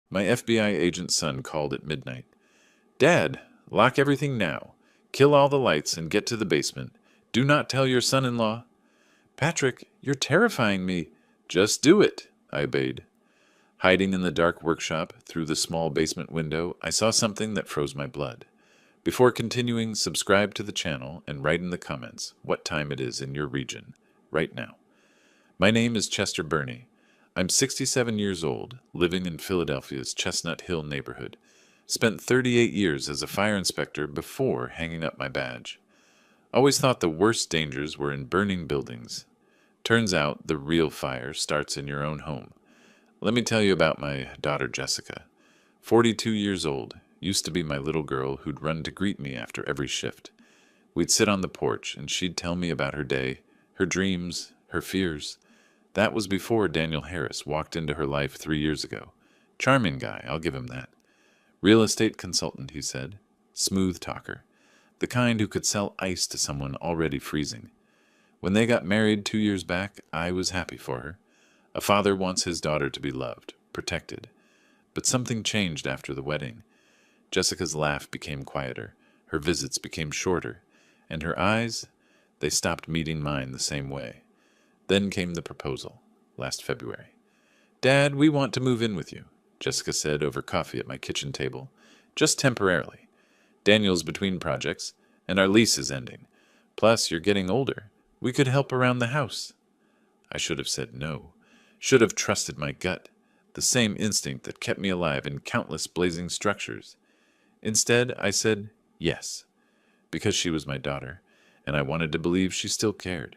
My FBI agent son called at midnight. Dad, lock everything now. Kill all the lights and get to the basement. Do not tell your son-in-law. Patrick, you're terrifying me. Just do it, I obeyed. Hiding in the dark workshop, through the small basement window, I saw something that froze my blood. Before continuing, subscribe to the channel and write in the comments what time it is in your region, right now. My name is Chester Burney. I'm 67 years old, living in Philadelphia's Chestnut Hill neighborhood. Spent 38 years as a fire inspector before hanging up my badge. Always thought the worst dangers were in burning buildings. Turns out the real fire starts in your own home. Let me tell you about my daughter Jessica. 42 years old, used to be my little girl who'd run to greet me after every shift. We'd sit on the porch and she'd tell me about her day, her dreams, her fears. That was before Daniel Harris walked into her life 3 years ago. Charming guy, I'll give him that. Real estate consultant, he said. Smooth talker. The kind who could sell ice to someone already freezing. When they got married 2 years back, I was happy for her. A father wants his daughter to be loved, protected. But something changed after the wedding. Jessica's laugh became quieter, her visits became shorter, and her eyes, they stopped meeting mine the same way. Then came the proposal, last February. Dad, we want to move in with you, Jessica said over coffee at my kitchen table. Just temporarily. Daniel's between projects, and our lease is ending. Plus, you're getting older. We could help around the house. I should have said no. Should have trusted my gut, the same instinct that kept me alive in countless blazing structures. Instead, I said yes, because she was my daughter, and I wanted to believe she still cared.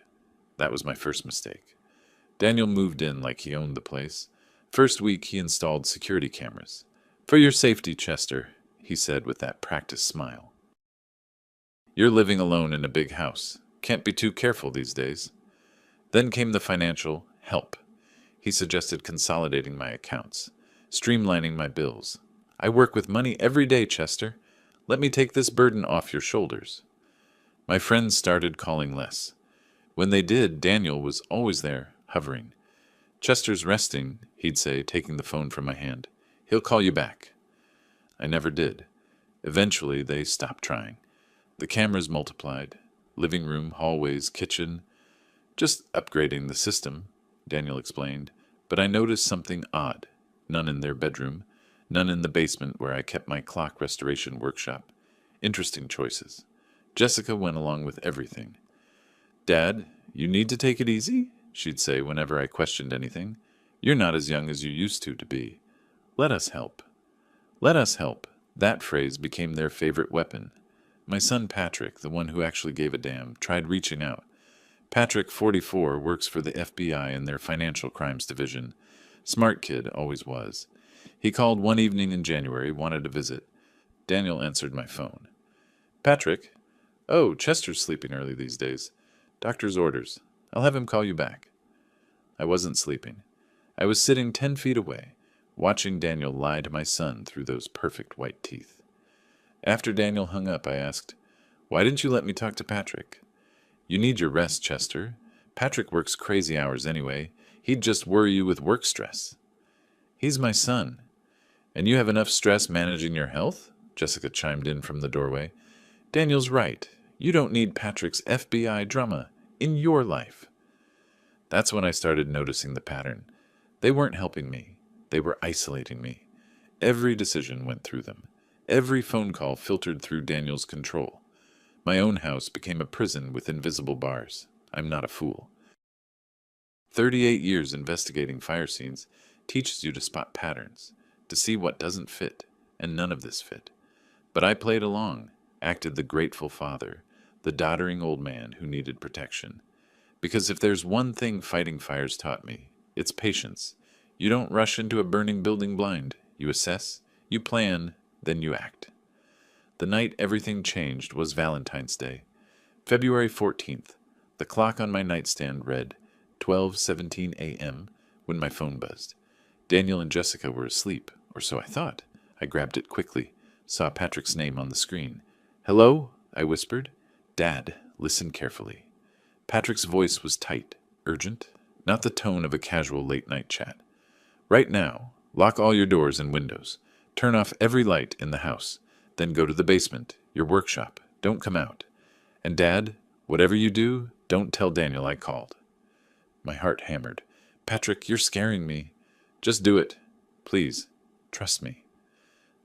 That was my first mistake. Daniel moved in like he owned the place. First week, he installed security cameras. For your safety, Chester, he said with that practiced smile. You're living alone in a big house. Can't be too careful these days. Then came the financial help. He suggested consolidating my accounts, streamlining my bills. I work with money every day, Chester. Let me take this burden off your shoulders. My friends started calling less. When they did, Daniel was always there, hovering. Chester's resting, he'd say, taking the phone from my hand. He'll call you back. I never did. Eventually, they stopped trying. The cameras multiplied. Living room, hallways, kitchen. Just upgrading the system, Daniel explained. But I noticed something odd. None in their bedroom. None in the basement where I kept my clock restoration workshop. Interesting choices. Jessica went along with everything. Dad, you need to take it easy, she'd say whenever I questioned anything. You're not as young as you used to be. Let us help. Let us help. That phrase became their favorite weapon. My son Patrick, the one who actually gave a damn, tried reaching out. Patrick, 44, works for the FBI in their financial crimes division. Smart kid, always was. He called one evening in January, wanted to visit. Daniel answered my phone. Patrick? Oh, Chester's sleeping early these days. Doctor's orders. I'll have him call you back. I wasn't sleeping. I was sitting 10 feet away, watching Daniel lie to my son through those perfect white teeth. After Daniel hung up, I asked, Why didn't you let me talk to Patrick? You need your rest, Chester. Patrick works crazy hours anyway. He'd just worry you with work stress. He's my son. And you have enough stress managing your health? Jessica chimed in from the doorway. Daniel's right. You don't need Patrick's FBI drama in your life. That's when I started noticing the pattern. They weren't helping me. They were isolating me. Every decision went through them. Every phone call filtered through Daniel's control. My own house became a prison with invisible bars. I'm not a fool. 38 years investigating fire scenes teaches you to spot patterns, to see what doesn't fit, and none of this fit. But I played along, acted the grateful father, the doddering old man who needed protection. Because if there's one thing fighting fires taught me, it's patience. You don't rush into a burning building blind. You assess, you plan, then you act. The night everything changed was Valentine's Day. February 14th. The clock on my nightstand read 12:17 a.m. when my phone buzzed. Daniel and Jessica were asleep, or so I thought. I grabbed it quickly, saw Patrick's name on the screen. Hello? I whispered. Dad, listen carefully. Patrick's voice was tight, urgent, not the tone of a casual late-night chat. Right now, Lock all your doors and windows. Turn off every light in the house. Then go to the basement, your workshop. Don't come out. And Dad, whatever you do, don't tell Daniel I called." My heart hammered. "Patrick, you're scaring me." "Just do it. Please. Trust me."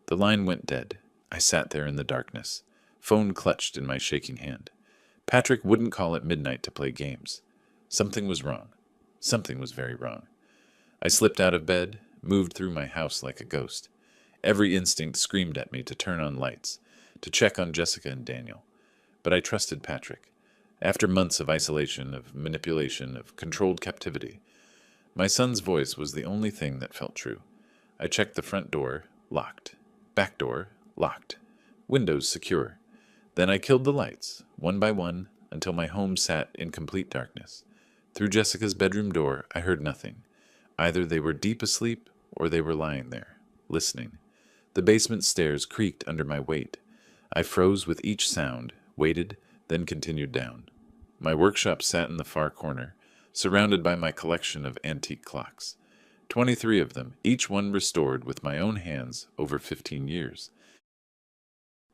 The line went dead. I sat there in the darkness, phone clutched in my shaking hand. Patrick wouldn't call at midnight to play games. Something was wrong. Something was very wrong. I slipped out of bed, moved through my house like a ghost. Every instinct screamed at me to turn on lights, to check on Jessica and Daniel. But I trusted Patrick. After months of isolation, of manipulation, of controlled captivity, my son's voice was the only thing that felt true. I checked the front door, locked. Back door, locked. Windows secure. Then I killed the lights, one by one, until my home sat in complete darkness. Through Jessica's bedroom door, I heard nothing. Either they were deep asleep, or they were lying there, listening. The basement stairs creaked under my weight. I froze with each sound, waited, then continued down. My workshop sat in the far corner, surrounded by my collection of antique clocks. 23 of them, each one restored with my own hands over 15 years.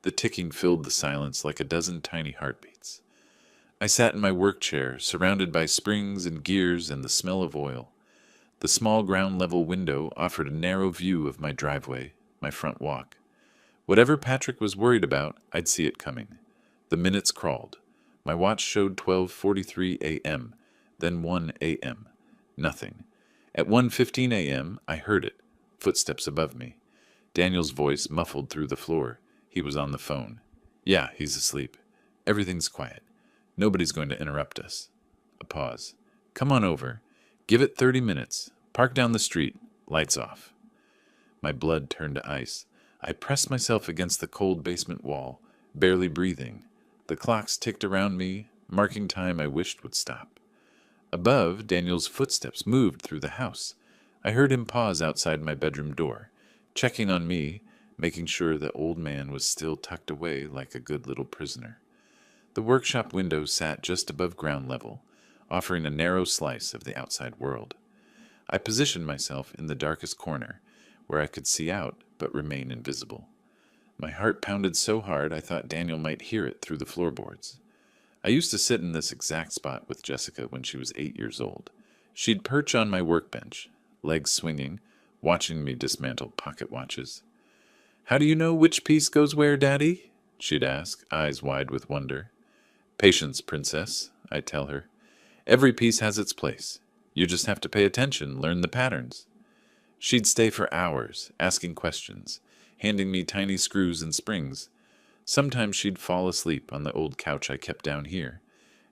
The ticking filled the silence like a dozen tiny heartbeats. I sat in my work chair, surrounded by springs and gears and the smell of oil. The small ground-level window offered a narrow view of my driveway, my front walk. Whatever Patrick was worried about, I'd see it coming. The minutes crawled. My watch showed 12:43 a.m., then 1 a.m. Nothing. At 1:15 a.m., I heard it, footsteps above me. Daniel's voice muffled through the floor. He was on the phone. "Yeah, he's asleep. Everything's quiet. Nobody's going to interrupt us." A pause. "Come on over. Give it 30 minutes. Park down the street. Lights off." My blood turned to ice. I pressed myself against the cold basement wall, barely breathing. The clocks ticked around me, marking time I wished would stop. Above, Daniel's footsteps moved through the house. I heard him pause outside my bedroom door, checking on me, making sure the old man was still tucked away like a good little prisoner. The workshop window sat just above ground level, offering a narrow slice of the outside world. I positioned myself in the darkest corner, where I could see out but remain invisible. My heart pounded so hard I thought Daniel might hear it through the floorboards. I used to sit in this exact spot with Jessica when she was 8 years old. She'd perch on my workbench, legs swinging, watching me dismantle pocket watches. "How do you know which piece goes where, Daddy?" she'd ask, eyes wide with wonder. "Patience, princess," I'd tell her. "Every piece has its place. You just have to pay attention, learn the patterns." She'd stay for hours, asking questions, handing me tiny screws and springs. Sometimes she'd fall asleep on the old couch I kept down here,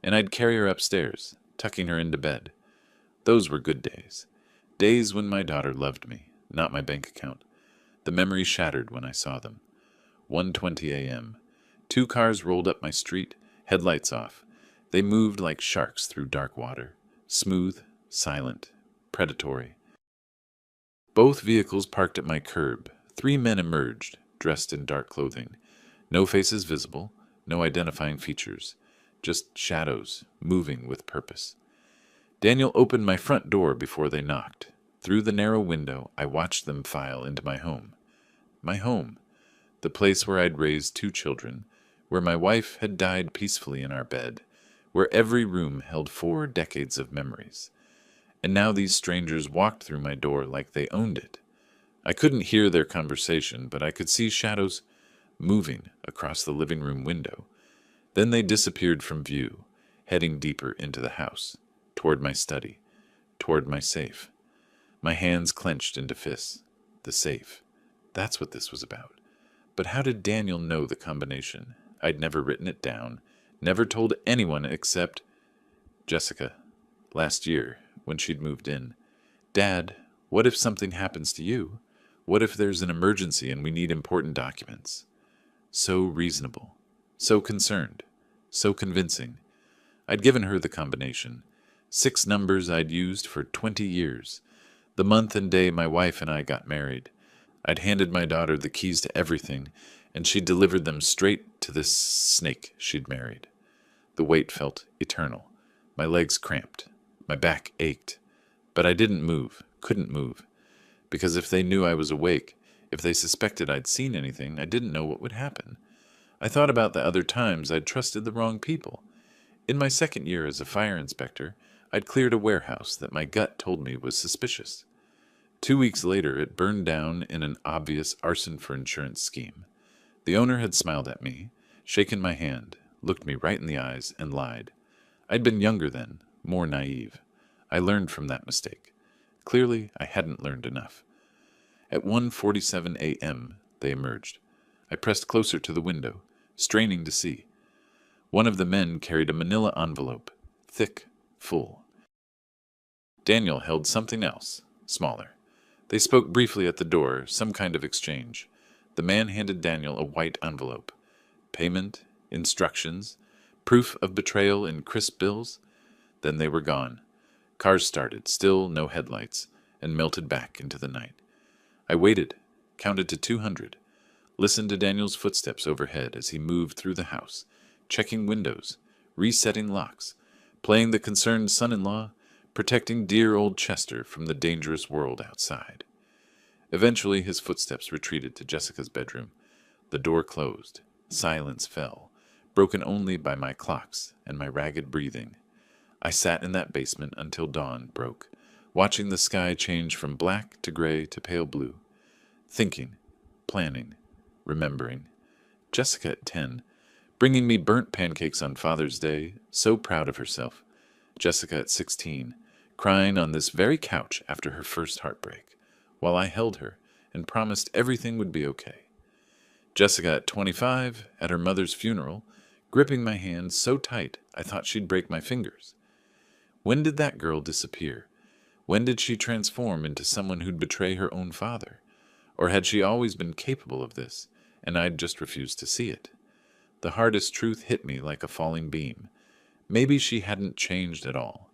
and I'd carry her upstairs, tucking her into bed. Those were good days. Days when my daughter loved me, not my bank account. The memories shattered when I saw them. 1:20 a.m. 2 cars rolled up my street, headlights off. They moved like sharks through dark water, smooth, silent, predatory. Both vehicles parked at my curb. 3 men emerged, dressed in dark clothing. No faces visible, no identifying features, just shadows, moving with purpose. Daniel opened my front door before they knocked. Through the narrow window, I watched them file into my home. My home, the place where I'd raised 2 children, where my wife had died peacefully in our bed, where every room held 4 decades of memories. And now these strangers walked through my door like they owned it. I couldn't hear their conversation, but I could see shadows moving across the living room window. Then they disappeared from view, heading deeper into the house, toward my study, toward my safe. My hands clenched into fists. The safe. That's what this was about. But how did Daniel know the combination? I'd never written it down, never told anyone except Jessica, last year, when she'd moved in. "Dad, what if something happens to you? What if there's an emergency and we need important documents?" So reasonable, so concerned, so convincing. I'd given her the combination. 6 numbers I'd used for 20 years. The month and day my wife and I got married. I'd handed my daughter the keys to everything, and she delivered them straight to this snake she'd married. The weight felt eternal. My legs cramped. My back ached. But I didn't move, couldn't move. Because if they knew I was awake, if they suspected I'd seen anything, I didn't know what would happen. I thought about the other times I'd trusted the wrong people. In my second year as a fire inspector, I'd cleared a warehouse that my gut told me was suspicious. 2 weeks later, it burned down in an obvious arson for insurance scheme. The owner had smiled at me, shaken my hand, looked me right in the eyes, and lied. I'd been younger then, more naive. I learned from that mistake. Clearly, I hadn't learned enough. At 1:47 a.m., they emerged. I pressed closer to the window, straining to see. One of the men carried a manila envelope, thick, full. Daniel held something else, smaller. They spoke briefly at the door, some kind of exchange. The man handed Daniel a white envelope. Payment, instructions, proof of betrayal in crisp bills. Then they were gone. Cars started, still no headlights, and melted back into the night. I waited, counted to 200, listened to Daniel's footsteps overhead as he moved through the house, checking windows, resetting locks, playing the concerned son-in-law, protecting dear old Chester from the dangerous world outside. Eventually his footsteps retreated to Jessica's bedroom. The door closed. Silence fell, broken only by my clocks and my ragged breathing. I sat in that basement until dawn broke, watching the sky change from black to gray to pale blue, thinking, planning, remembering. Jessica at 10, bringing me burnt pancakes on Father's Day, so proud of herself. Jessica at 16, crying on this very couch after her first heartbreak, while I held her and promised everything would be okay. Jessica at 25, at her mother's funeral, gripping my hand so tight I thought she'd break my fingers. When did that girl disappear? When did she transform into someone who'd betray her own father? Or had she always been capable of this, and I'd just refused to see it? The hardest truth hit me like a falling beam. Maybe she hadn't changed at all.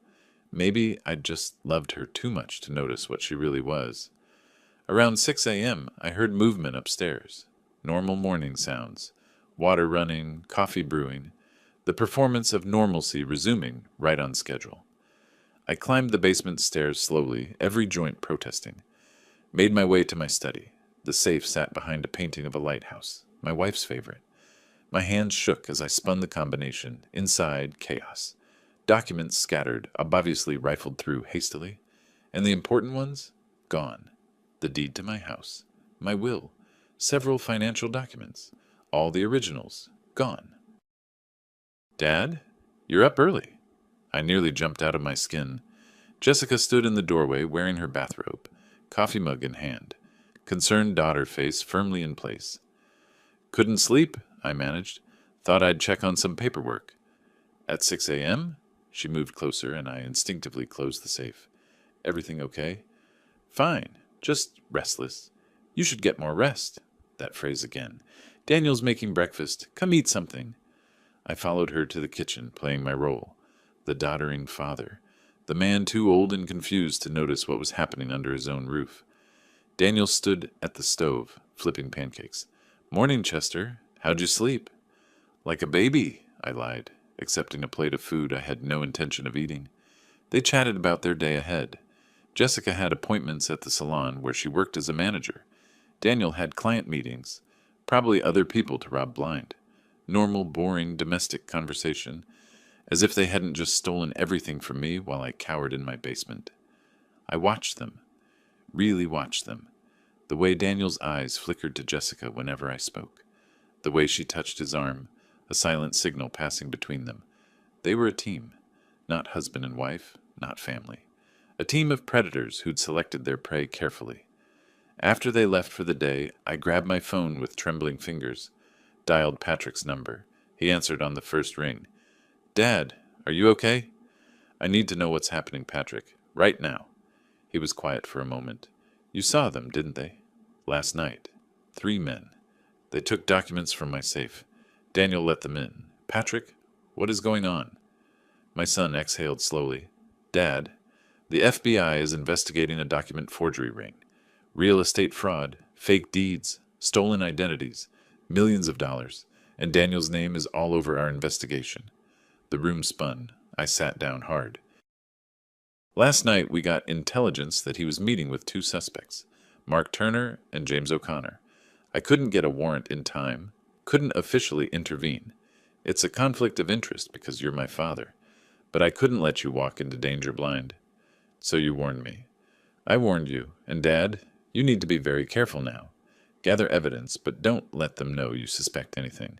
Maybe I'd just loved her too much to notice what she really was. Around 6 a.m., I heard movement upstairs. Normal morning sounds. Water running, coffee brewing. The performance of normalcy resuming right on schedule. I climbed the basement stairs slowly, every joint protesting. Made my way to my study. The safe sat behind a painting of a lighthouse, my wife's favorite. My hands shook as I spun the combination. Inside, chaos. Documents scattered, obviously rifled through hastily. And the important ones? Gone. The deed to my house. My will. Several financial documents. All the originals. Gone. Dad? You're up early. I nearly jumped out of my skin. Jessica stood in the doorway wearing her bathrobe, coffee mug in hand, concerned daughter face firmly in place. Couldn't sleep, I managed. Thought I'd check on some paperwork. At 6 a.m.? She moved closer and I instinctively closed the safe. Everything okay? Fine, just restless. You should get more rest. That phrase again. Daniel's making breakfast. Come eat something. I followed her to the kitchen, playing my role. The doddering father, the man too old and confused to notice what was happening under his own roof. Daniel stood at the stove, flipping pancakes. Morning, Chester. How'd you sleep? Like a baby, I lied, accepting a plate of food I had no intention of eating. They chatted about their day ahead. Jessica had appointments at the salon where she worked as a manager. Daniel had client meetings, probably other people to rob blind. Normal, boring, domestic conversation, as if they hadn't just stolen everything from me while I cowered in my basement. I watched them, really watched them, the way Daniel's eyes flickered to Jessica whenever I spoke, the way she touched his arm, a silent signal passing between them. They were a team, not husband and wife, not family. A team of predators who'd selected their prey carefully. After they left for the day, I grabbed my phone with trembling fingers, dialed Patrick's number. He answered on the first ring. Dad, are you okay? I need to know what's happening, Patrick. Right now. He was quiet for a moment. You saw them, didn't they? Last night. 3 men. They took documents from my safe. Daniel let them in. Patrick, what is going on? My son exhaled slowly. Dad, the FBI is investigating a document forgery ring. Real estate fraud, fake deeds, stolen identities, millions of dollars, and Daniel's name is all over our investigation. The room spun. I sat down hard. Last night we got intelligence that he was meeting with 2 suspects. Mark Turner and James O'Connor. I couldn't get a warrant in time, couldn't officially intervene. It's a conflict of interest because you're my father, but I couldn't let you walk into danger blind. So you warned me. I warned you, and Dad, you need to be very careful now. Gather evidence, but don't let them know you suspect anything.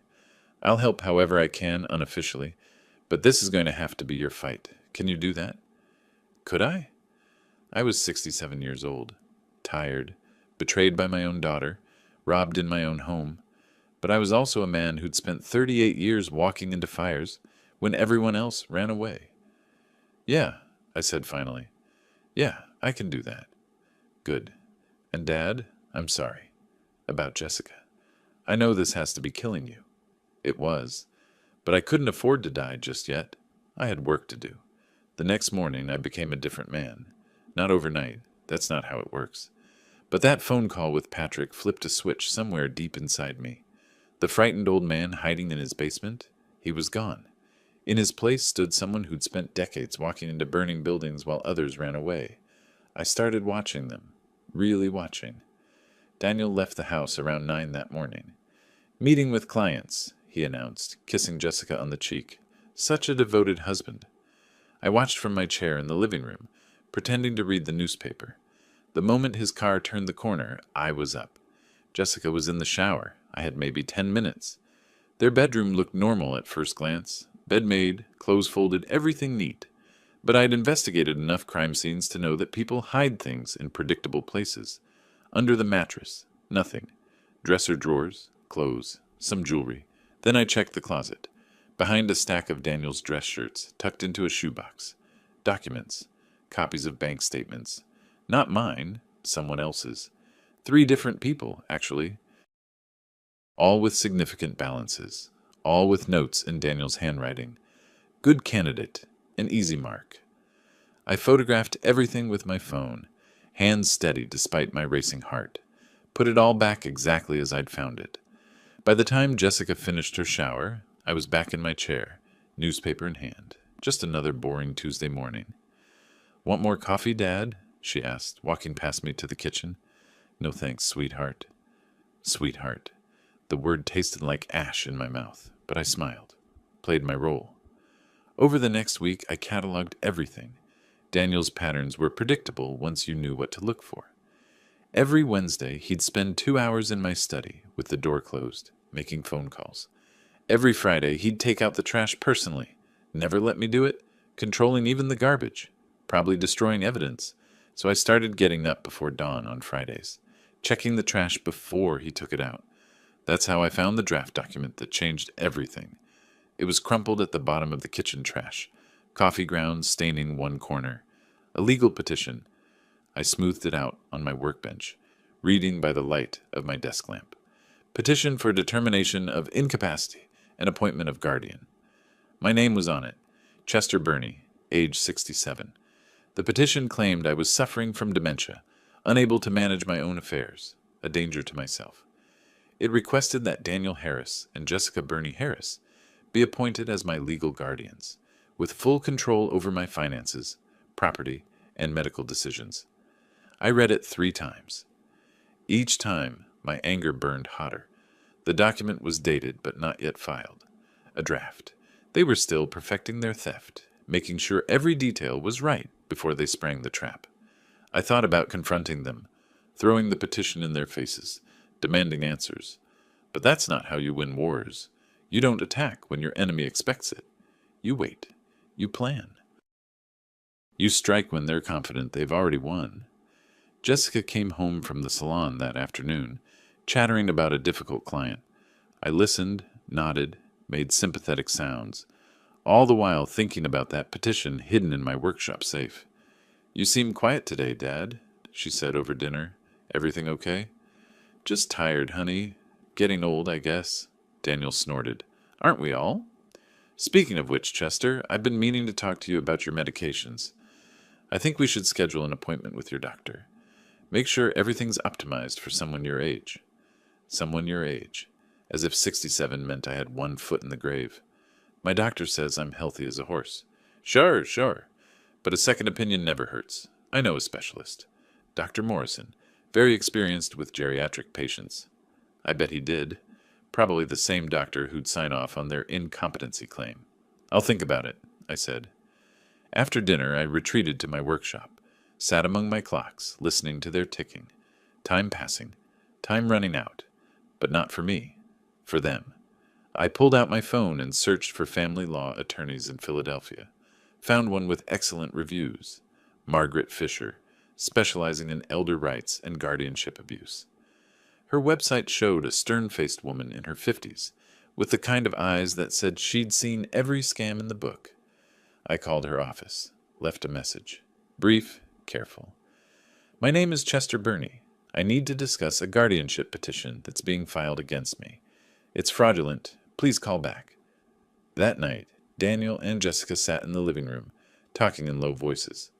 I'll help however I can unofficially, but this is going to have to be your fight. Can you do that? Could I? I was 67 years old, tired, betrayed by my own daughter, robbed in my own home, but I was also a man who'd spent 38 years walking into fires when everyone else ran away. Yeah, I said finally. Yeah, I can do that. Good. And Dad, I'm sorry. About Jessica. I know this has to be killing you. It was. But I couldn't afford to die just yet. I had work to do. The next morning I became a different man. Not overnight. That's not how it works. But that phone call with Patrick flipped a switch somewhere deep inside me. The frightened old man hiding in his basement, he was gone. In his place stood someone who'd spent decades walking into burning buildings while others ran away. I started watching them. Really watching. Daniel left the house around 9 that morning. Meeting with clients, he announced, kissing Jessica on the cheek. Such a devoted husband. I watched from my chair in the living room, pretending to read the newspaper. The moment his car turned the corner, I was up. Jessica was in the shower. I had maybe 10 minutes. Their bedroom looked normal at first glance. Bed made, clothes folded, everything neat. But I'd investigated enough crime scenes to know that people hide things in predictable places. Under the mattress, nothing. Dresser drawers, clothes, some jewelry. Then I checked the closet. Behind a stack of Daniel's dress shirts, tucked into a shoebox. Documents. Copies of bank statements. Not mine, someone else's. 3 different people, actually. All with significant balances. All with notes in Daniel's handwriting. Good candidate. An easy mark. I photographed everything with my phone, hands steady despite my racing heart. Put it all back exactly as I'd found it. By the time Jessica finished her shower, I was back in my chair, newspaper in hand. Just another boring Tuesday morning. Want more coffee, Dad? She asked, walking past me to the kitchen. No thanks, sweetheart. Sweetheart. The word tasted like ash in my mouth, but I smiled, played my role. Over the next week, I cataloged everything. Daniel's patterns were predictable once you knew what to look for. Every Wednesday, he'd spend 2 hours in my study, with the door closed, making phone calls. Every Friday, he'd take out the trash personally, never let me do it, controlling even the garbage, probably destroying evidence. So I started getting up before dawn on Fridays, checking the trash before he took it out. That's how I found the draft document that changed everything. It was crumpled at the bottom of the kitchen trash, coffee grounds staining one corner. A legal petition. I smoothed it out on my workbench, reading by the light of my desk lamp. Petition for determination of incapacity and appointment of guardian. My name was on it, Chester Burney, age 67. The petition claimed I was suffering from dementia, unable to manage my own affairs, a danger to myself. It requested that Daniel Harris and Jessica Burney Harris be appointed as my legal guardians, with full control over my finances, property, and medical decisions. I read it 3 times. Each time, my anger burned hotter. The document was dated but not yet filed. A draft. They were still perfecting their theft, making sure every detail was right before they sprang the trap. I thought about confronting them, throwing the petition in their faces, demanding answers. But that's not how you win wars. You don't attack when your enemy expects it. You wait. You plan. You strike when they're confident they've already won. Jessica came home from the salon that afternoon, chattering about a difficult client. I listened, nodded, made sympathetic sounds, all the while thinking about that petition hidden in my workshop safe. You seem quiet today, Dad, she said over dinner. Everything okay? Just tired, honey. Getting old, I guess. Daniel snorted. Aren't we all? Speaking of which, Chester, I've been meaning to talk to you about your medications. I think we should schedule an appointment with your doctor. Make sure everything's optimized for someone your age. Someone your age. As if 67 meant I had 1 foot in the grave. My doctor says I'm healthy as a horse. Sure. But a second opinion never hurts. I know a specialist. Dr. Morrison. Very experienced with geriatric patients. I bet he did. Probably the same doctor who'd sign off on their incompetency claim. I'll think about it, I said. After dinner, I retreated to my workshop, sat among my clocks, listening to their ticking. Time passing, time running out. But not for me, for them. I pulled out my phone and searched for family law attorneys in Philadelphia. Found one with excellent reviews. Margaret Fisher, specializing in elder rights and guardianship abuse. Her website showed a stern-faced woman in her 50s, with the kind of eyes that said she'd seen every scam in the book. I called her office, left a message. Brief, careful. My name is Chester Burney. I need to discuss a guardianship petition that's being filed against me. It's fraudulent. Please call back. That night, Daniel and Jessica sat in the living room, talking in low voices.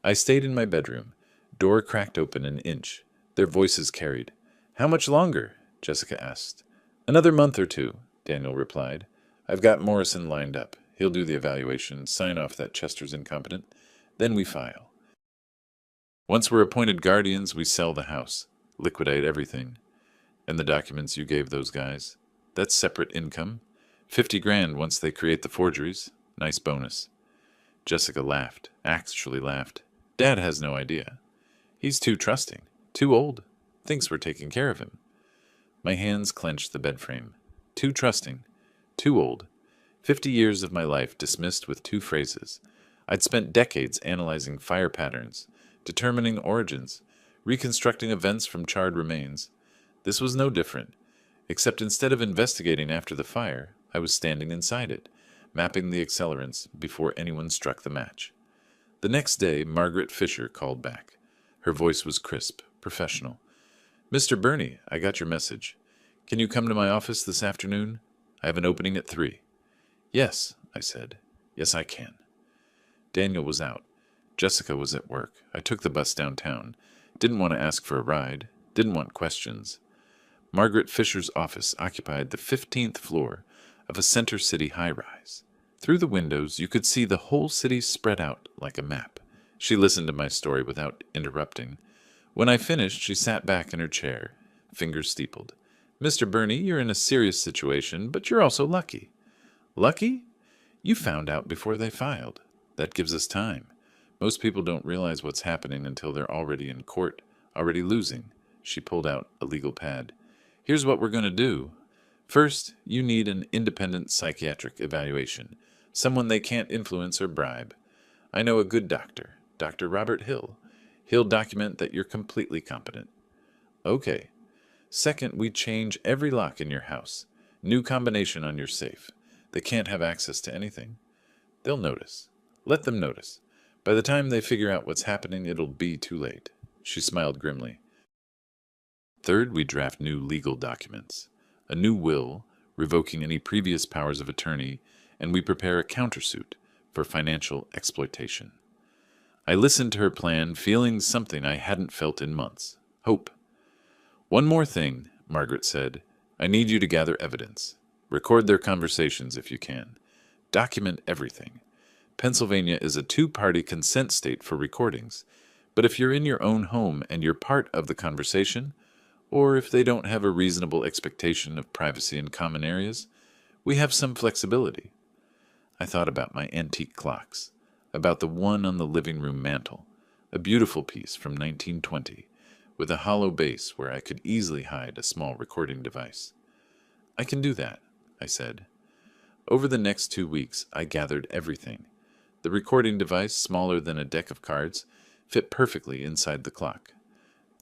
I stayed in my bedroom, door cracked open an inch. Their voices carried. How much longer? Jessica asked. Another month or two, Daniel replied. I've got Morrison lined up. He'll do the evaluation, sign off that Chester's incompetent. Then we file. Once we're appointed guardians, we sell the house, liquidate everything. And the documents you gave those guys? That's separate income. 50 grand once they create the forgeries. Nice bonus. Jessica laughed, actually laughed. Dad has no idea. He's too trusting, too old. Thinks we're taking care of him. My hands clenched the bed frame. Too trusting, too old. 50 years of my life dismissed with 2 phrases. I'd spent decades analyzing fire patterns, determining origins, reconstructing events from charred remains. This was no different, except instead of investigating after the fire, I was standing inside it, mapping the accelerants before anyone struck the match. The next day, Margaret Fisher called back. Her voice was crisp, professional. Mr. Burney, I got your message. Can you come to my office this afternoon? I have an opening at 3. Yes, I said. Yes, I can. Daniel was out. Jessica was at work. I took the bus downtown. Didn't want to ask for a ride. Didn't want questions. Margaret Fisher's office occupied the 15th floor of a Center City high-rise. Through the windows, you could see the whole city spread out like a map. She listened to my story without interrupting. When I finished, she sat back in her chair, fingers steepled. Mr. Burney, you're in a serious situation, but you're also lucky. Lucky? You found out before they filed. That gives us time. Most people don't realize what's happening until they're already in court, already losing. She pulled out a legal pad. Here's what we're going to do. First, you need an independent psychiatric evaluation, someone they can't influence or bribe. I know a good doctor, Dr. Robert Hill. He'll document that you're completely competent. Okay. Second, we change every lock in your house. New combination on your safe. They can't have access to anything. They'll notice. Let them notice. By the time they figure out what's happening, it'll be too late. She smiled grimly. Third, we draft new legal documents. A new will, revoking any previous powers of attorney, and we prepare a countersuit for financial exploitation. I listened to her plan, feeling something I hadn't felt in months. Hope. One more thing, Margaret said. I need you to gather evidence. Record their conversations if you can. Document everything. Pennsylvania is a 2-party consent state for recordings, but if you're in your own home and you're part of the conversation, or if they don't have a reasonable expectation of privacy in common areas, we have some flexibility. I thought about my antique clocks, about the one on the living room mantel, a beautiful piece from 1920, with a hollow base where I could easily hide a small recording device. I can do that, I said. Over the next 2 weeks, I gathered everything. The recording device, smaller than a deck of cards, fit perfectly inside the clock.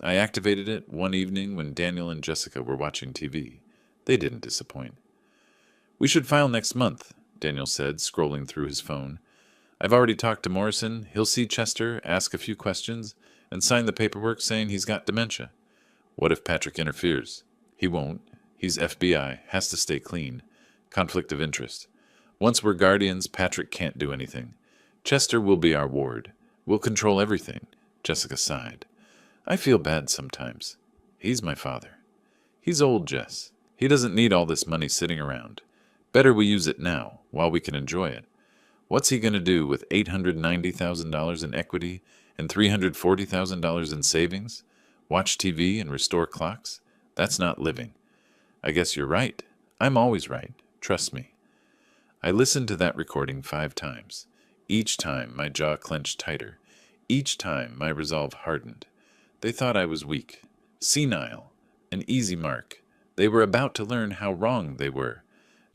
I activated it one evening when Daniel and Jessica were watching TV. They didn't disappoint. We should file next month, Daniel said, scrolling through his phone. I've already talked to Morrison. He'll see Chester, ask a few questions, and sign the paperwork saying he's got dementia. What if Patrick interferes? He won't. He's FBI, has to stay clean. Conflict of interest. Once we're guardians, Patrick can't do anything. Chester will be our ward. We'll control everything. Jessica sighed. I feel bad sometimes. He's my father. He's old, Jess. He doesn't need all this money sitting around. Better we use it now, while we can enjoy it. What's he going to do with $890,000 in equity and $340,000 in savings? Watch TV and restore clocks? That's not living. I guess you're right. I'm always right. Trust me. I listened to that recording 5 times. Each time my jaw clenched tighter. Each time my resolve hardened. They thought I was weak, senile, an easy mark. They were about to learn how wrong they were.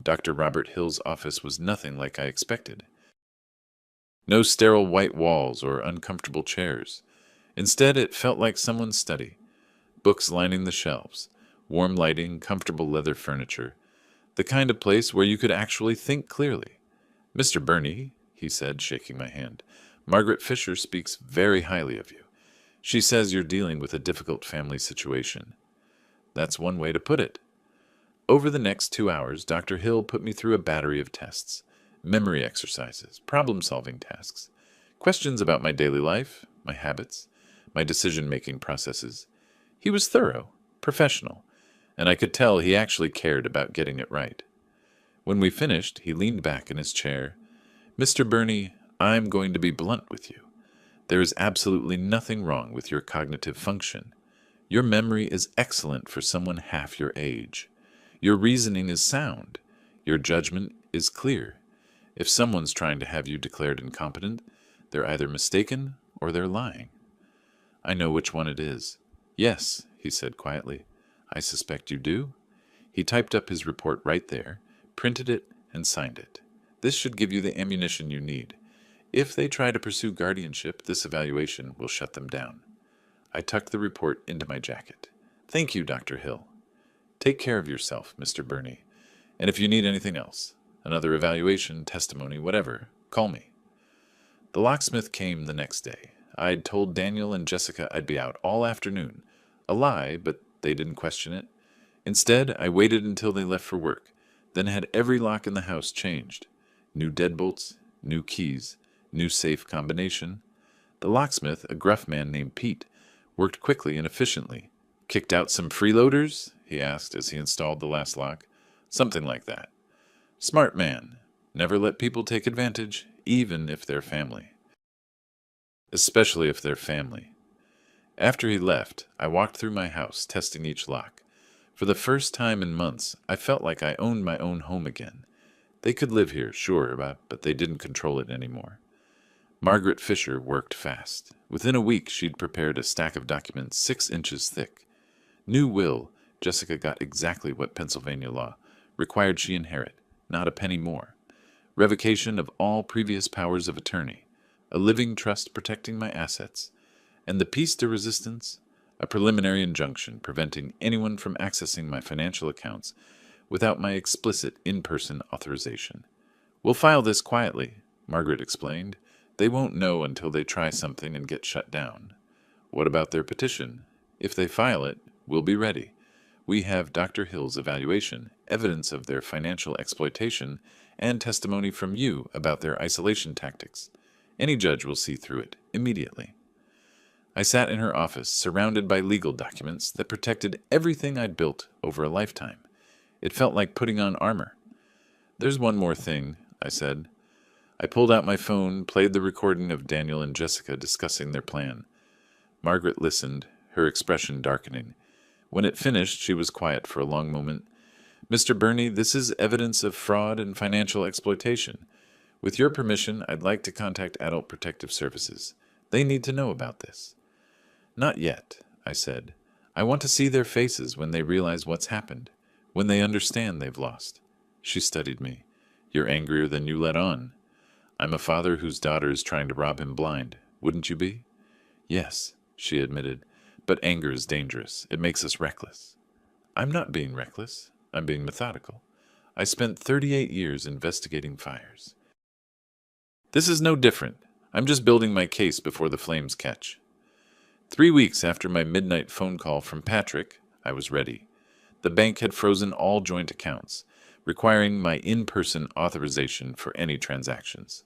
Dr. Robert Hill's office was nothing like I expected. No sterile white walls or uncomfortable chairs. Instead, it felt like someone's study. Books lining the shelves, warm lighting, comfortable leather furniture. The kind of place where you could actually think clearly. Mr. Burney, he said, shaking my hand, Margaret Fisher speaks very highly of you. She says you're dealing with a difficult family situation. That's one way to put it. Over the next 2 hours, Dr. Hill put me through a battery of tests, memory exercises, problem-solving tasks, questions about my daily life, my habits, my decision-making processes. He was thorough, professional, and I could tell he actually cared about getting it right. When we finished, he leaned back in his chair. Mr. Burney, I'm going to be blunt with you. There is absolutely nothing wrong with your cognitive function. Your memory is excellent for someone half your age. Your reasoning is sound. Your judgment is clear. If someone's trying to have you declared incompetent, they're either mistaken or they're lying. I know which one it is. Yes, he said quietly. I suspect you do. He typed up his report right there, printed it, and signed it. This should give you the ammunition you need. If they try to pursue guardianship, this evaluation will shut them down. I tucked the report into my jacket. Thank you, Dr. Hill. Take care of yourself, Mr. Burney. And if you need anything else, another evaluation, testimony, whatever, call me. The locksmith came the next day. I'd told Daniel and Jessica I'd be out all afternoon. A lie, but they didn't question it. Instead, I waited until they left for work, then had every lock in the house changed. New deadbolts, new keys, new safe combination. The locksmith, a gruff man named Pete, worked quickly and efficiently. Kicked out some freeloaders? He asked as he installed the last lock. Something like that. Smart man. Never let people take advantage, even if they're family. Especially if they're family. After he left, I walked through my house, testing each lock. For the first time in months, I felt like I owned my own home again. They could live here, sure, but they didn't control it anymore. Margaret Fisher worked fast. Within a week, she'd prepared a stack of documents 6 inches thick. New will, Jessica got exactly what Pennsylvania law required she inherit, not a penny more. Revocation of all previous powers of attorney, a living trust protecting my assets, and the piece de resistance, a preliminary injunction preventing anyone from accessing my financial accounts without my explicit in-person authorization. We'll file this quietly, Margaret explained. They won't know until they try something and get shut down. What about their petition? If they file it, we'll be ready. We have Dr. Hill's evaluation, evidence of their financial exploitation, and testimony from you about their isolation tactics. Any judge will see through it immediately. I sat in her office, surrounded by legal documents that protected everything I'd built over a lifetime. It felt like putting on armor. There's one more thing, I said. I pulled out my phone, played the recording of Daniel and Jessica discussing their plan. Margaret listened, her expression darkening. When it finished, she was quiet for a long moment. Mr. Burney, this is evidence of fraud and financial exploitation. With your permission, I'd like to contact Adult Protective Services. They need to know about this. Not yet, I said. I want to see their faces when they realize what's happened, when they understand they've lost. She studied me. You're angrier than you let on. I'm a father whose daughter is trying to rob him blind. Wouldn't you be? Yes, she admitted, but anger is dangerous. It makes us reckless. I'm not being reckless. I'm being methodical. I spent 38 years investigating fires. This is no different. I'm just building my case before the flames catch. 3 weeks after my midnight phone call from Patrick, I was ready. The bank had frozen all joint accounts, requiring my in-person authorization for any transactions.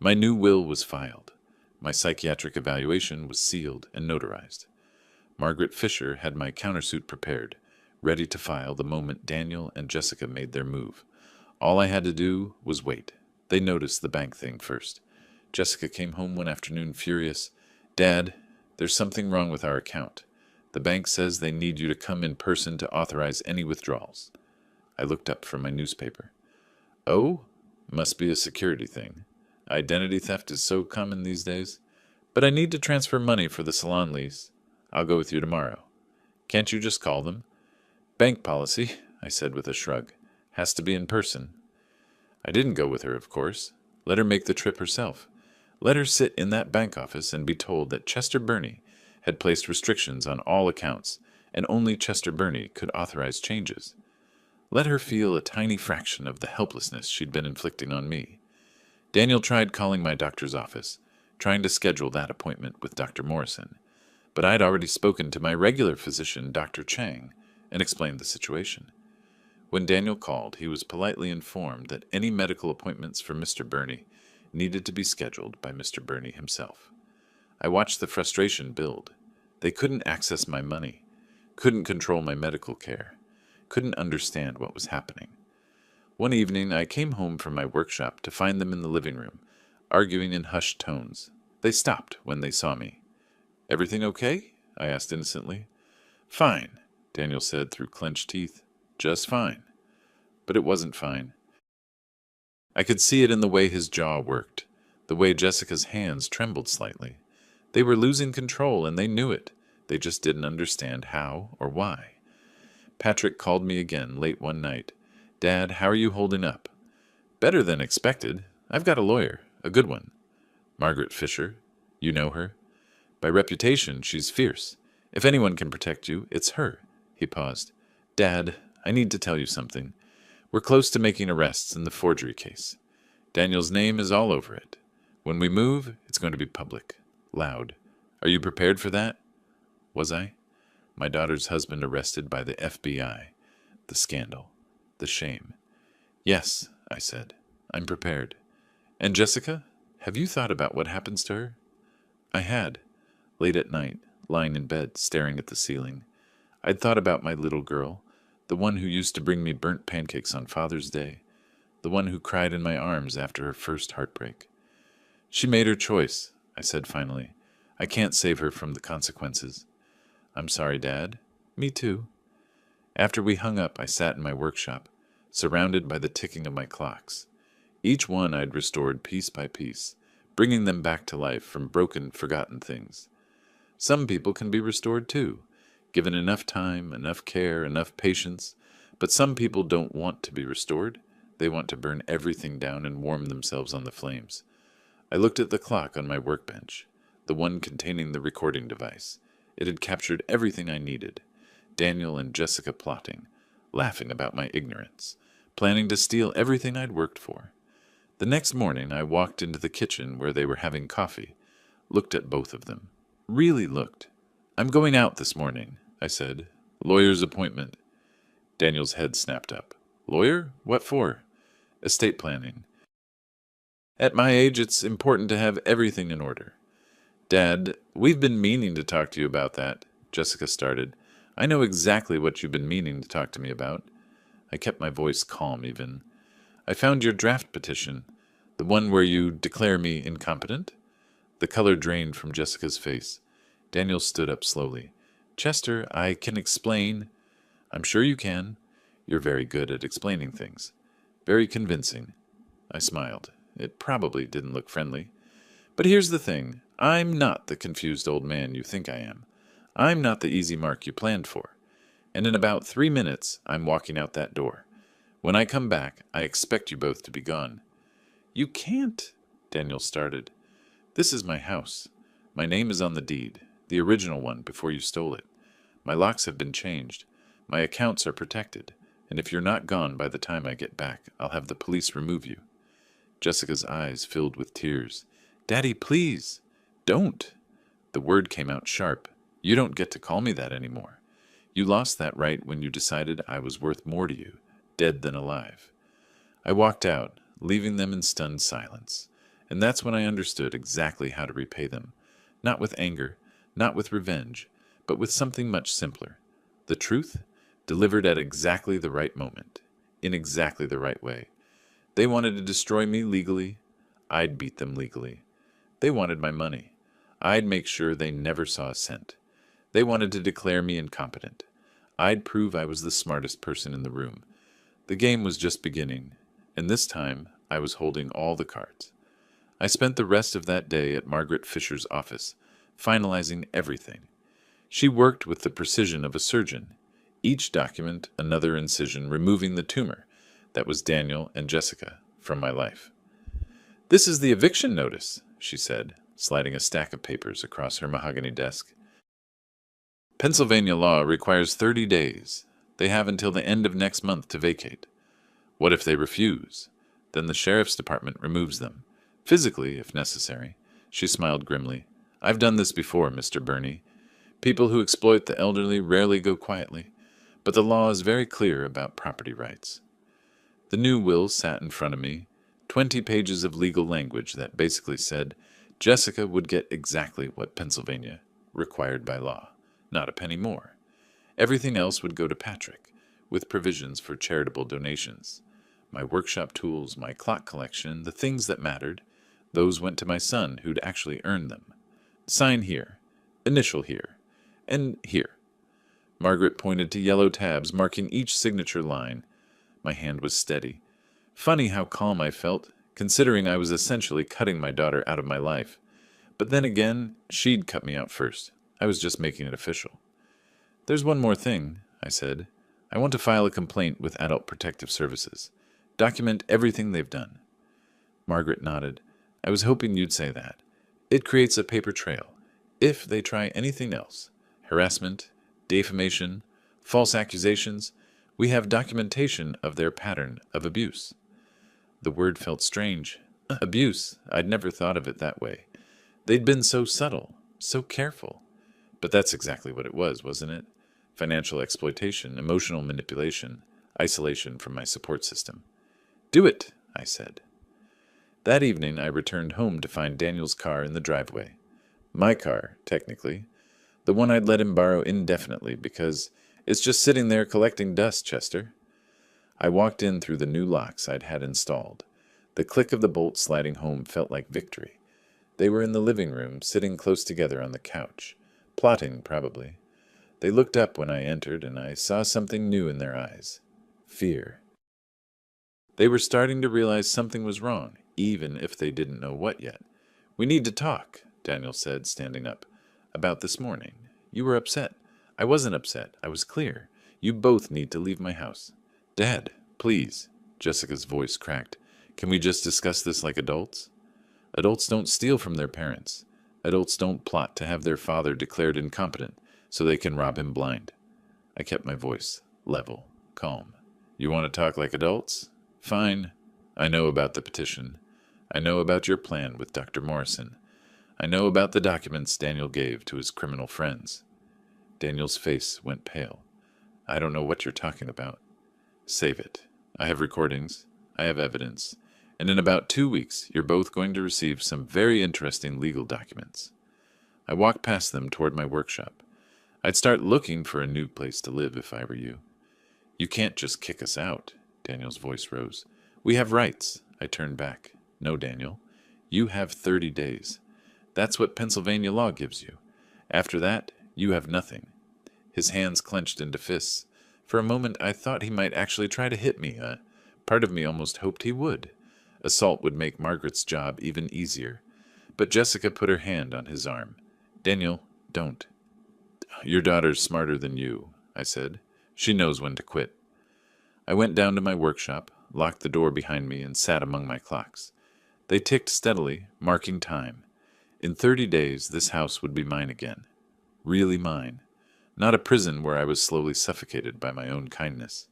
My new will was filed. My psychiatric evaluation was sealed and notarized. Margaret Fisher had my countersuit prepared, ready to file the moment Daniel and Jessica made their move. All I had to do was wait. They noticed the bank thing first. Jessica came home one afternoon furious. Dad, there's something wrong with our account. The bank says they need you to come in person to authorize any withdrawals. I looked up from my newspaper. Oh, must be a security thing. Identity theft is so common these days. But I need to transfer money for the salon lease. I'll go with you tomorrow. Can't you just call them? Bank policy, I said with a shrug. Has to be in person. I didn't go with her, of course. Let her make the trip herself. Let her sit in that bank office and be told that Chester Burney had placed restrictions on all accounts, and only Chester Burney could authorize changes. Let her feel a tiny fraction of the helplessness she'd been inflicting on me. Daniel tried calling my doctor's office, trying to schedule that appointment with Dr. Morrison, but I'd already spoken to my regular physician, Dr. Chang, and explained the situation. When Daniel called, he was politely informed that any medical appointments for Mr. Burney needed to be scheduled by Mr. Burney himself. I watched the frustration build. They couldn't access my money, couldn't control my medical care, couldn't understand what was happening. One evening, I came home from my workshop to find them in the living room, arguing in hushed tones. They stopped when they saw me. Everything okay? I asked innocently. Fine, Daniel said through clenched teeth. Just fine. But it wasn't fine. I could see it in the way his jaw worked, the way Jessica's hands trembled slightly. They were losing control, and they knew it. They just didn't understand how or why. Patrick called me again late one night. Dad, how are you holding up? Better than expected. I've got a lawyer, a good one. Margaret Fisher. You know her? By reputation, she's fierce. If anyone can protect you, it's her. He paused. Dad, I need to tell you something. We're close to making arrests in the forgery case. Daniel's name is all over it. When we move, it's going to be public, loud. Are you prepared for that? Was I? My daughter's husband arrested by the FBI. The scandal. The shame. Yes, I said. I'm prepared. And Jessica, have you thought about what happens to her? I had. Late at night, lying in bed, staring at the ceiling. I'd thought about my little girl, the one who used to bring me burnt pancakes on Father's Day, the one who cried in my arms after her first heartbreak. She made her choice, I said finally. I can't save her from the consequences. I'm sorry, Dad. Me too. After we hung up, I sat in my workshop, surrounded by the ticking of my clocks. Each one I'd restored piece by piece, bringing them back to life from broken, forgotten things. Some people can be restored too, given enough time, enough care, enough patience, but some people don't want to be restored. They want to burn everything down and warm themselves on the flames. I looked at the clock on my workbench, the one containing the recording device. It had captured everything I needed. Daniel and Jessica plotting, laughing about my ignorance, planning to steal everything I'd worked for. The next morning I walked into the kitchen where they were having coffee, looked at both of them. Really looked. I'm going out this morning, I said. Lawyer's appointment. Daniel's head snapped up. Lawyer? What for? Estate planning. At my age, it's important to have everything in order. Dad, we've been meaning to talk to you about that, Jessica started. I know exactly what you've been meaning to talk to me about. I kept my voice calm even. I found your draft petition, the one where you declare me incompetent. The color drained from Jessica's face. Daniel stood up slowly. Chester, I can explain. I'm sure you can. You're very good at explaining things. Very convincing. I smiled. It probably didn't look friendly. But here's the thing. I'm not the confused old man you think I am. I'm not the easy mark you planned for. And in about 3 minutes, I'm walking out that door. When I come back, I expect you both to be gone. You can't, Daniel started. This is my house. My name is on the deed, the original one before you stole it. My locks have been changed. My accounts are protected. And if you're not gone by the time I get back, I'll have the police remove you. Jessica's eyes filled with tears. Daddy, please. Don't. The word came out sharp. You don't get to call me that anymore. You lost that right when you decided I was worth more to you, dead than alive. I walked out, leaving them in stunned silence. And that's when I understood exactly how to repay them. Not with anger, not with revenge, but with something much simpler. The truth, delivered at exactly the right moment, in exactly the right way. They wanted to destroy me legally. I'd beat them legally. They wanted my money. I'd make sure they never saw a cent. They wanted to declare me incompetent. I'd prove I was the smartest person in the room. The game was just beginning, and this time I was holding all the cards. I spent the rest of that day at Margaret Fisher's office, finalizing everything. She worked with the precision of a surgeon, each document another incision removing the tumor that was Daniel and Jessica from my life. "This is the eviction notice," she said, sliding a stack of papers across her mahogany desk. "Pennsylvania law requires 30 days. They have until the end of next month to vacate. What if they refuse? Then the sheriff's department removes them. Physically, if necessary." She smiled grimly. "I've done this before, Mr. Burney. People who exploit the elderly rarely go quietly, but the law is very clear about property rights." The new will sat in front of me, 20 pages of legal language that basically said Jessica would get exactly what Pennsylvania required by law, not a penny more. Everything else would go to Patrick, with provisions for charitable donations. My workshop tools, my clock collection, the things that mattered, those went to my son who'd actually earned them. "Sign here, initial here, and here." Margaret pointed to yellow tabs marking each signature line. My hand was steady. Funny how calm I felt, considering I was essentially cutting my daughter out of my life. But then again, she'd cut me out first. I was just making it official. "There's one more thing," I said. "I want to file a complaint with Adult Protective Services. Document everything they've done." Margaret nodded. "I was hoping you'd say that. It creates a paper trail. If they try anything else, harassment, defamation, false accusations, we have documentation of their pattern of abuse." The word felt strange. Abuse. I'd never thought of it that way. They'd been so subtle, so careful. But that's exactly what it was, wasn't it? Financial exploitation, emotional manipulation, isolation from my support system. "Do it," I said. That evening I returned home to find Daniel's car in the driveway. My car, technically. The one I'd let him borrow indefinitely because it's just sitting there collecting dust, Chester. I walked in through the new locks I'd had installed. The click of the bolt sliding home felt like victory. They were in the living room, sitting close together on the couch. Plotting, probably. They looked up when I entered, and I saw something new in their eyes. Fear. They were starting to realize something was wrong, even if they didn't know what yet. "We need to talk," Daniel said, standing up. "About this morning. You were upset. I wasn't upset. I was clear. You both need to leave my house." "Dad, please." Jessica's voice cracked. "Can we just discuss this like adults?" Adults don't steal from their parents. Adults don't plot to have their father declared incompetent so they can rob him blind. I kept my voice level, calm. "You want to talk like adults? Fine. I know about the petition. I know about your plan with Dr. Morrison. I know about the documents Daniel gave to his criminal friends." Daniel's face went pale. "I don't know what you're talking about." "Save it. I have recordings. I have evidence. And in about 2 weeks, you're both going to receive some very interesting legal documents." I walked past them toward my workshop. I'd start looking for a new place to live if I were you. "You can't just kick us out." Daniel's voice rose. "We have rights." I turned back. "No, Daniel. You have 30 days. That's what Pennsylvania law gives you. After that, you have nothing." His hands clenched into fists. For a moment, I thought he might actually try to hit me. Part of me almost hoped he would. Assault would make Margaret's job even easier. But Jessica put her hand on his arm. "Daniel, don't." "Your daughter's smarter than you," I said. "She knows when to quit." I went down to my workshop, locked the door behind me, and sat among my clocks. They ticked steadily, marking time. In 30 days, this house would be mine again. Really mine. Not a prison where I was slowly suffocated by my own kindness.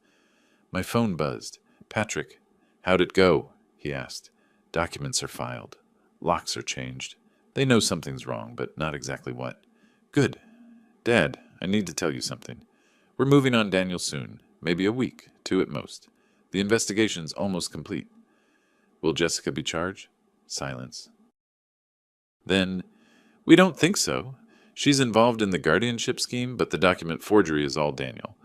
My phone buzzed. "Patrick, how'd it go?" he asked. "Documents are filed. Locks are changed. They know something's wrong, but not exactly what." "Good. Dad, I need to tell you something. We're moving on Daniel soon. Maybe a week, 2 at most. The investigation's almost complete." "Will Jessica be charged?" Silence. Then, "We don't think so. She's involved in the guardianship scheme, but the document forgery is all Daniel.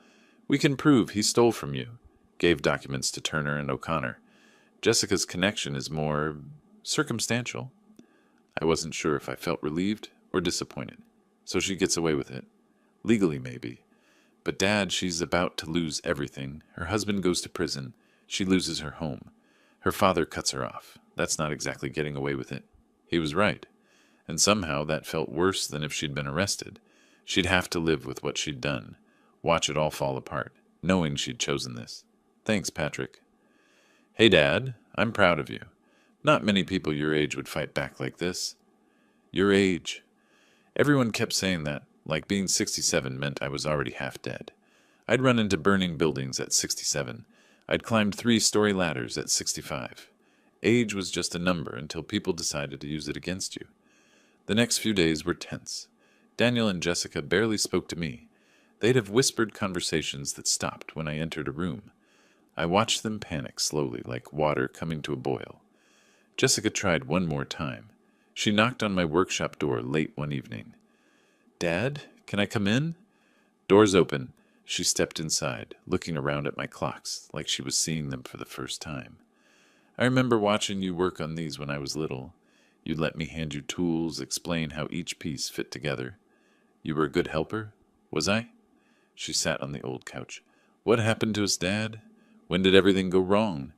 We can prove he stole from you, gave documents to Turner and O'Connor. Jessica's connection is more circumstantial." I wasn't sure if I felt relieved or disappointed. "So she gets away with it." Legally, maybe. But Dad, she's about to lose everything. Her husband goes to prison. She loses her home. Her father cuts her off. That's not exactly getting away with it. He was right. And somehow that felt worse than if she'd been arrested. She'd have to live with what she'd done, watch it all fall apart, knowing she'd chosen this. Thanks, Patrick. Hey, Dad, I'm proud of you. Not many people your age would fight back like this. Your age. Everyone kept saying that, like being 67 meant I was already half dead. I'd run into burning buildings at 67. I'd climbed 3-story ladders at 65. Age was just a number until people decided to use it against you. The next few days were tense. Daniel and Jessica barely spoke to me. They'd have whispered conversations that stopped when I entered a room. I watched them panic slowly, like water coming to a boil. Jessica tried one more time. She knocked on my workshop door late one evening. Dad, can I come in? Doors open. She stepped inside, looking around at my clocks, like she was seeing them for the first time. I remember watching you work on these when I was little. You'd let me hand you tools, explain how each piece fit together. You were a good helper? Was I? She sat on the old couch. What happened to us, Dad? When did everything go wrong?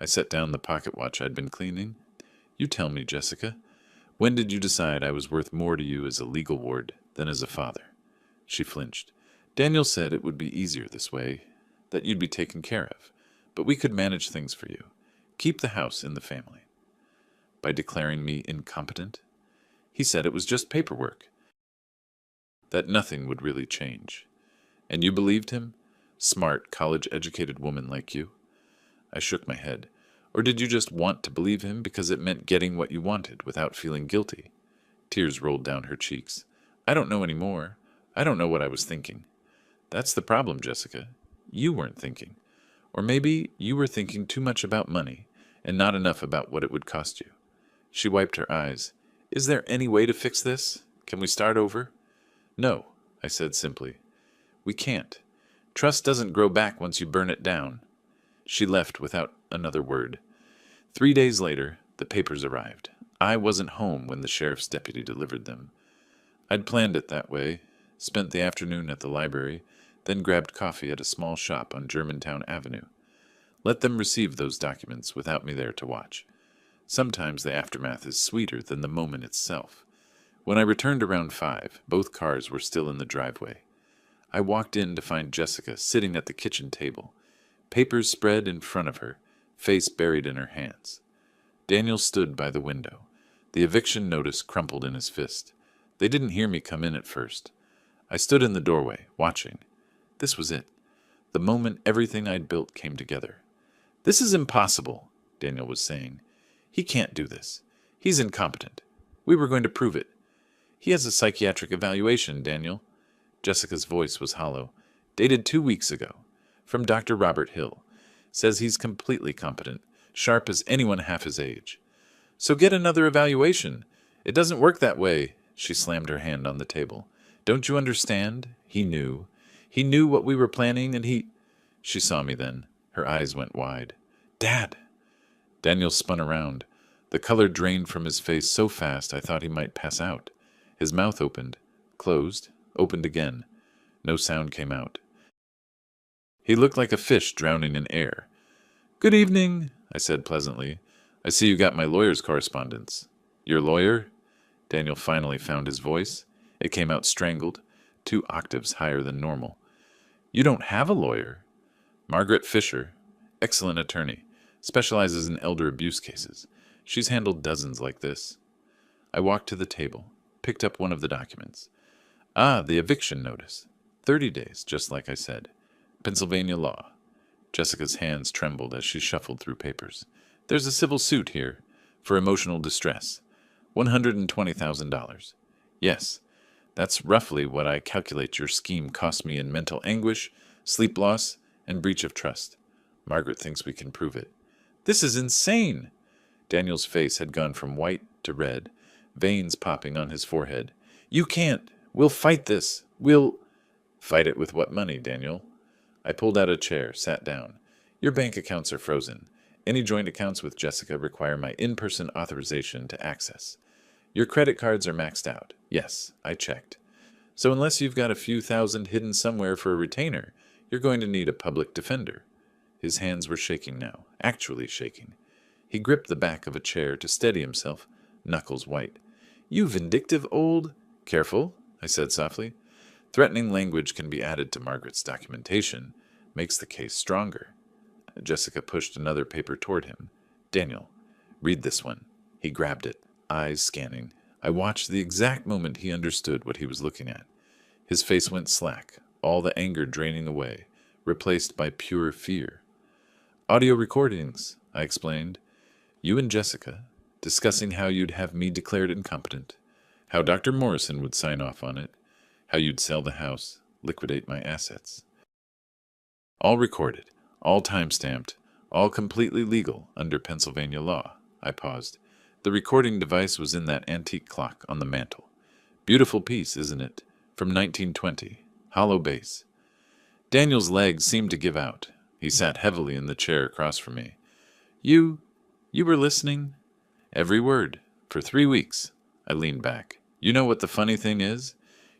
I set down the pocket watch I'd been cleaning. You tell me, Jessica. When did you decide I was worth more to you as a legal ward than as a father? She flinched. Daniel said it would be easier this way, that you'd be taken care of, but we could manage things for you. Keep the house in the family. By declaring me incompetent? He said it was just paperwork, that nothing would really change. And you believed him? Smart, college-educated woman like you? I shook my head. Or did you just want to believe him because it meant getting what you wanted without feeling guilty? Tears rolled down her cheeks. I don't know anymore. I don't know what I was thinking. That's the problem, Jessica. You weren't thinking. Or maybe you were thinking too much about money and not enough about what it would cost you. She wiped her eyes. Is there any way to fix this? Can we start over? No, I said simply. We can't. Trust doesn't grow back once you burn it down. She left without another word. 3 days later, the papers arrived. I wasn't home when the sheriff's deputy delivered them. I'd planned it that way, spent the afternoon at the library, then grabbed coffee at a small shop on Germantown Avenue. Let them receive those documents without me there to watch. Sometimes the aftermath is sweeter than the moment itself. When I returned around 5, both cars were still in the driveway. I walked in to find Jessica sitting at the kitchen table, papers spread in front of her, face buried in her hands. Daniel stood by the window. The eviction notice crumpled in his fist. They didn't hear me come in at first. I stood in the doorway, watching. This was it. The moment everything I'd built came together. This is impossible, Daniel was saying. He can't do this. He's incompetent. We were going to prove it. He has a psychiatric evaluation, Daniel. Jessica's voice was hollow. Dated 2 weeks ago. From Dr. Robert Hill. Says he's completely competent, sharp as anyone half his age. So get another evaluation. It doesn't work that way. She slammed her hand on the table. Don't you understand? He knew. He knew what we were planning, and he... She saw me then. Her eyes went wide. Dad! Daniel spun around. The color drained from his face so fast I thought he might pass out. His mouth opened, closed, opened again. No sound came out. He looked like a fish drowning in air. Good evening, I said pleasantly. I see you got my lawyer's correspondence. Your lawyer? Daniel finally found his voice. It came out strangled, 2 octaves higher than normal. You don't have a lawyer? Margaret Fisher, excellent attorney, specializes in elder abuse cases. She's handled dozens like this. I walked to the table, picked up one of the documents. Ah, the eviction notice. 30 days, just like I said. Pennsylvania law. Jessica's hands trembled as she shuffled through papers. There's a civil suit here, for emotional distress. $120,000. Yes, that's roughly what I calculate your scheme cost me in mental anguish, sleep loss, and breach of trust. Margaret thinks we can prove it. This is insane! Daniel's face had gone from white to red, veins popping on his forehead. You can't! We'll fight this! We'll... Fight it with what money, Daniel? I pulled out a chair, sat down. Your bank accounts are frozen. Any joint accounts with Jessica require my in-person authorization to access. Your credit cards are maxed out. Yes, I checked. So unless you've got a few thousand hidden somewhere for a retainer, you're going to need a public defender. His hands were shaking now, actually shaking. He gripped the back of a chair to steady himself, knuckles white. You vindictive old... Careful, I said softly. Threatening language can be added to Margaret's documentation, makes the case stronger. Jessica pushed another paper toward him. Daniel, read this one. He grabbed it, eyes scanning. I watched the exact moment he understood what he was looking at. His face went slack, all the anger draining away, replaced by pure fear. Audio recordings, I explained. You and Jessica, discussing how you'd have me declared incompetent, how Dr. Morrison would sign off on it, how you'd sell the house, liquidate my assets. All recorded, all time-stamped, all completely legal under Pennsylvania law. I paused. The recording device was in that antique clock on the mantel. Beautiful piece, isn't it? From 1920. Hollow base. Daniel's legs seemed to give out. He sat heavily in the chair across from me. You were listening? Every word. For 3 weeks. I leaned back. You know what the funny thing is?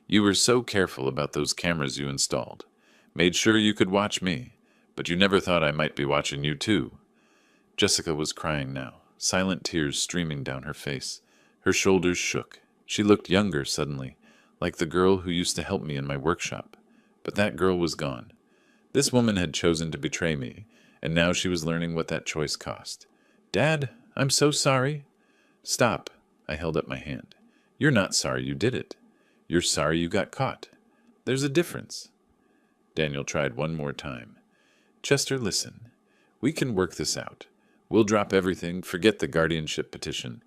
You were so careful about those cameras you installed. Made sure you could watch me, but you never thought I might be watching you too. Jessica was crying now, silent tears streaming down her face. Her shoulders shook. She looked younger suddenly, like the girl who used to help me in my workshop. But that girl was gone. This woman had chosen to betray me, and now she was learning what that choice cost. Dad, I'm so sorry. Stop. I held up my hand. You're not sorry you did it. You're sorry you got caught. There's a difference. Daniel tried one more time. Chester, listen. We can work this out. We'll drop everything, forget the guardianship petition.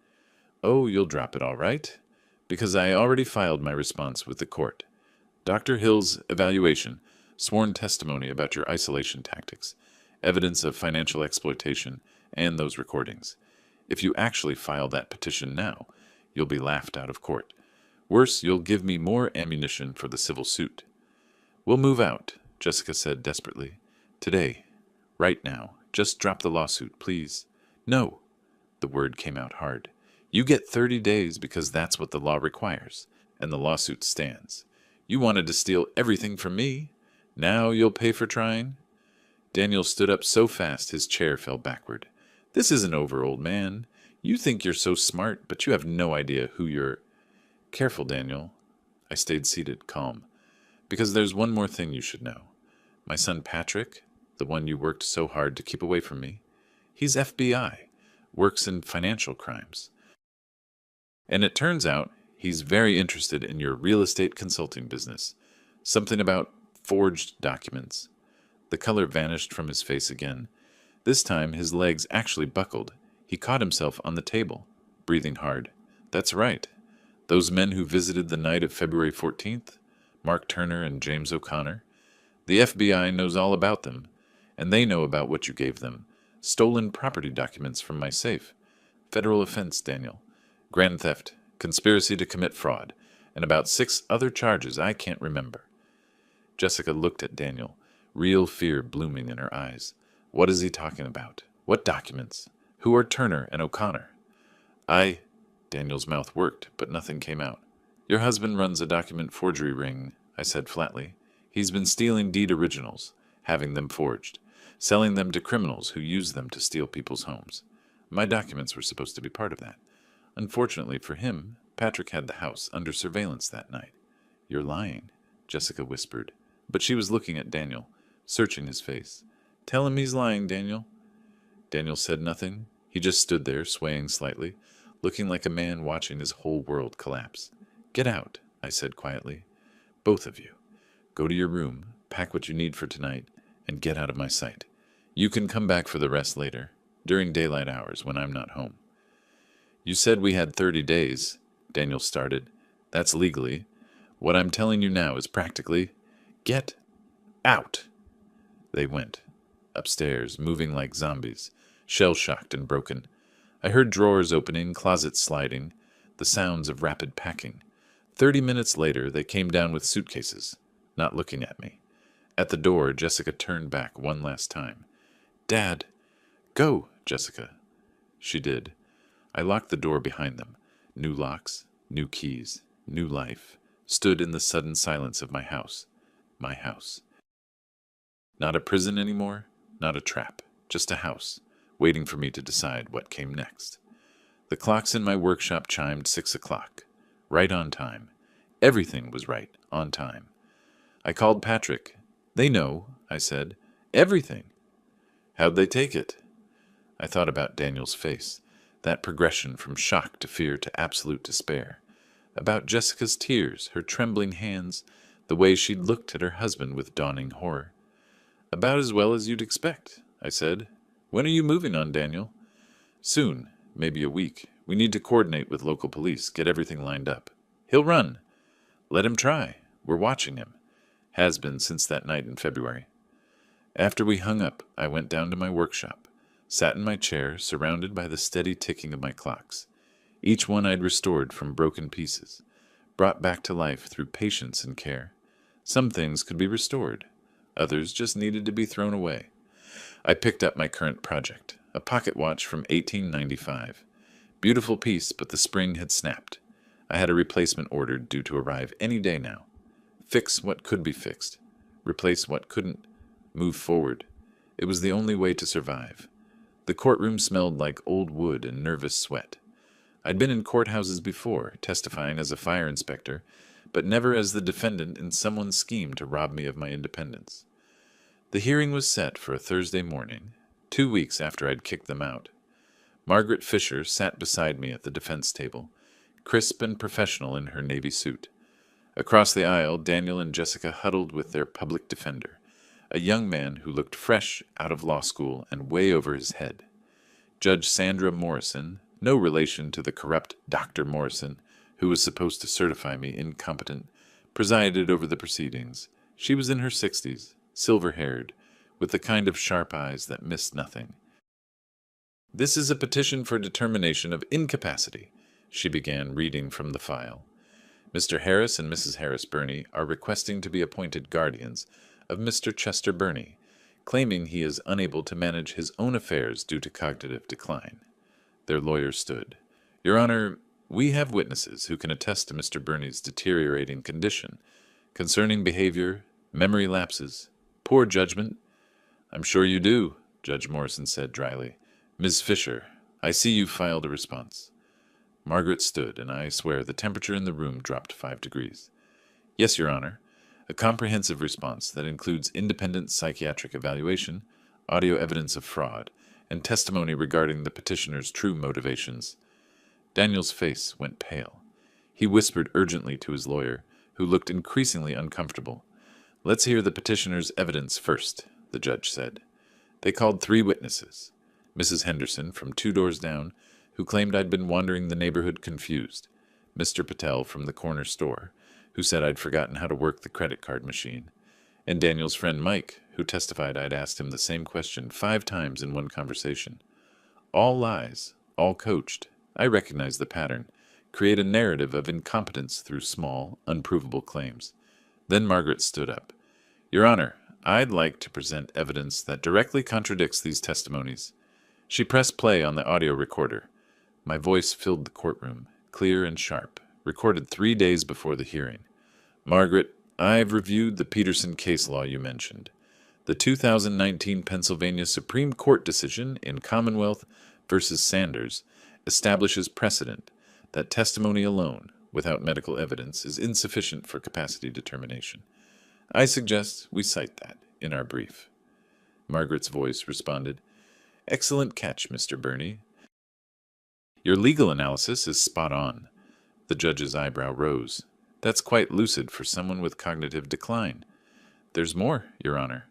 Oh, you'll drop it all right? Because I already filed my response with the court. Dr. Hill's evaluation, sworn testimony about your isolation tactics, evidence of financial exploitation, and those recordings. If you actually file that petition now, you'll be laughed out of court. Worse, you'll give me more ammunition for the civil suit. We'll move out, Jessica said desperately. Today. Right now. Just drop the lawsuit, please. No. The word came out hard. You get 30 days because that's what the law requires, and the lawsuit stands. You wanted to steal everything from me. Now you'll pay for trying? Daniel stood up so fast his chair fell backward. This isn't over, old man. You think you're so smart, but you have no idea who you're... Careful, Daniel. I stayed seated, calm. Because there's one more thing you should know. My son Patrick, the one you worked so hard to keep away from me, he's FBI, works in financial crimes. And it turns out he's very interested in your real estate consulting business. Something about forged documents. The color vanished from his face again. This time his legs actually buckled. He caught himself on the table, breathing hard. That's right. Those men who visited the night of February 14th, Mark Turner and James O'Connor, the FBI knows all about them, and they know about what you gave them. Stolen property documents from my safe. Federal offense, Daniel. Grand theft, conspiracy to commit fraud, and about 6 other charges I can't remember. Jessica looked at Daniel, real fear blooming in her eyes. What is he talking about? What documents? Who are Turner and O'Connor? Daniel's mouth worked, but nothing came out. Your husband runs a document forgery ring, I said flatly. He's been stealing deed originals, having them forged, selling them to criminals who use them to steal people's homes. My documents were supposed to be part of that. Unfortunately for him, Patrick had the house under surveillance that night. You're lying, Jessica whispered, but she was looking at Daniel, searching his face. Tell him he's lying, Daniel. Daniel said nothing. He just stood there, swaying slightly, looking like a man watching his whole world collapse. Get out, I said quietly. Both of you. Go to your room, pack what you need for tonight, and get out of my sight. You can come back for the rest later, during daylight hours when I'm not home. You said we had 30 days, Daniel started. That's legally. What I'm telling you now is practically, get out. They went. Upstairs, moving like zombies, shell-shocked and broken. I heard drawers opening, closets sliding, the sounds of rapid packing. 30 minutes later, they came down with suitcases, not looking at me. At the door, Jessica turned back one last time. Dad! Go, Jessica. She did. I locked the door behind them. New locks, new keys, new life. stood in the sudden silence of my house. My house. Not a prison anymore, not a trap, just a house, waiting for me to decide what came next. The clocks in my workshop chimed 6 o'clock. Right on time. Everything was right, on time. I called Patrick. "They know," I said. "Everything." "How'd they take it?" I thought about Daniel's face, that progression from shock to fear to absolute despair. About Jessica's tears, her trembling hands, the way she'd looked at her husband with dawning horror. "About as well as you'd expect," I said. "When are you moving on, Daniel?" "Soon, maybe a week. We need to coordinate with local police, get everything lined up." "He'll run." "Let him try. We're watching him. Has been since that night in February." After we hung up, I went down to my workshop, sat in my chair, surrounded by the steady ticking of my clocks. Each one I'd restored from broken pieces, brought back to life through patience and care. Some things could be restored. Others just needed to be thrown away. I picked up my current project, a pocket watch from 1895. Beautiful piece, but the spring had snapped. I had a replacement ordered due to arrive any day now. Fix what could be fixed. Replace what couldn't. Move forward. It was the only way to survive. The courtroom smelled like old wood and nervous sweat. I'd been in courthouses before, testifying as a fire inspector, but never as the defendant in someone's scheme to rob me of my independence. The hearing was set for a Thursday morning, 2 weeks after I'd kicked them out. Margaret Fisher sat beside me at the defense table, crisp and professional in her navy suit. Across the aisle, Daniel and Jessica huddled with their public defender, a young man who looked fresh out of law school and way over his head. Judge Sandra Morrison, no relation to the corrupt Dr. Morrison, who was supposed to certify me incompetent, presided over the proceedings. She was in her 60s, silver-haired, with the kind of sharp eyes that missed nothing. "This is a petition for determination of incapacity," she began reading from the file. "Mr. Harris and Mrs. Harris Burney are requesting to be appointed guardians of Mr. Chester Burney, claiming he is unable to manage his own affairs due to cognitive decline." Their lawyer stood. "Your Honor, we have witnesses who can attest to Mr. Burney's deteriorating condition, concerning behavior, memory lapses, poor judgment." "I'm sure you do," Judge Morrison said dryly. "Ms. Fisher, I see you filed a response." Margaret stood, and I swear the temperature in the room dropped 5 degrees. "Yes, Your Honor. A comprehensive response that includes independent psychiatric evaluation, audio evidence of fraud, and testimony regarding the petitioner's true motivations." Daniel's face went pale. He whispered urgently to his lawyer, who looked increasingly uncomfortable. "Let's hear the petitioner's evidence first," the judge said. They called 3 witnesses. Mrs. Henderson, from 2 doors down, who claimed I'd been wandering the neighborhood confused. Mr. Patel from the corner store, who said I'd forgotten how to work the credit card machine. And Daniel's friend Mike, who testified I'd asked him the same question 5 times in one conversation. All lies, all coached. I recognize the pattern. Create a narrative of incompetence through small, unprovable claims. Then Margaret stood up. "Your Honor, I'd like to present evidence that directly contradicts these testimonies." She pressed play on the audio recorder. My voice filled the courtroom, clear and sharp, recorded 3 days before the hearing. "Margaret, I've reviewed the Peterson case law you mentioned. The 2019 Pennsylvania Supreme Court decision in Commonwealth v. Sanders establishes precedent that testimony alone, without medical evidence, is insufficient for capacity determination. I suggest we cite that in our brief." Margaret's voice responded, "Excellent catch, Mr. Burney. Your legal analysis is spot on." The judge's eyebrow rose. "That's quite lucid for someone with cognitive decline." "There's more, Your Honor."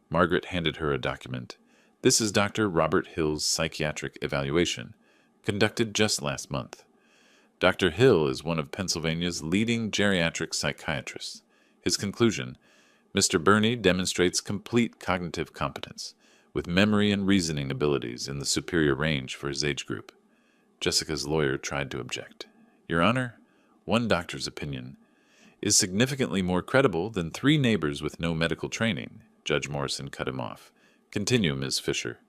Margaret handed her a document. "This is Dr. Robert Hill's psychiatric evaluation, conducted just last month. Dr. Hill is one of Pennsylvania's leading geriatric psychiatrists. His conclusion: Mr. Burney demonstrates complete cognitive competence, with memory and reasoning abilities in the superior range for his age group." Jessica's lawyer tried to object. "Your Honor, one doctor's opinion is significantly more credible than 3 neighbors with no medical training." Judge Morrison cut him off. "Continue, Ms. Fisher."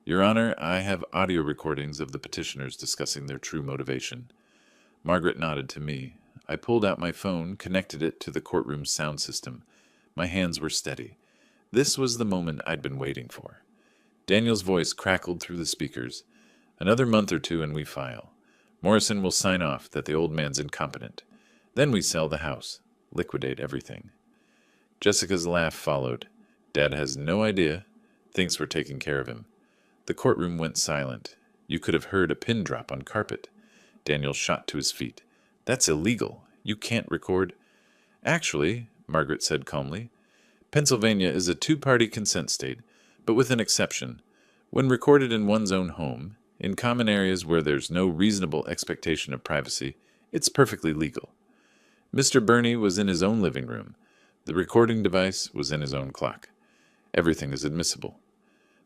"Your Honor, I have audio recordings of the petitioners discussing their true motivation." Margaret nodded to me. I pulled out my phone, connected it to the courtroom's sound system. My hands were steady. This was the moment I'd been waiting for. Daniel's voice crackled through the speakers. Another month or two and we file. Morrison will sign off that the old man's incompetent. Then we sell the house, liquidate everything. Jessica's laugh followed. Dad has no idea. Thinks we're taking care of him. The courtroom went silent. You could have heard a pin drop on carpet. Daniel shot to his feet. That's illegal. You can't record. Actually, Margaret said calmly, Pennsylvania is a two-party consent state, but with an exception. When recorded in one's own home, in common areas where there's no reasonable expectation of privacy, it's perfectly legal. Mr. Burney was in his own living room. The recording device was in his own clock. Everything is admissible.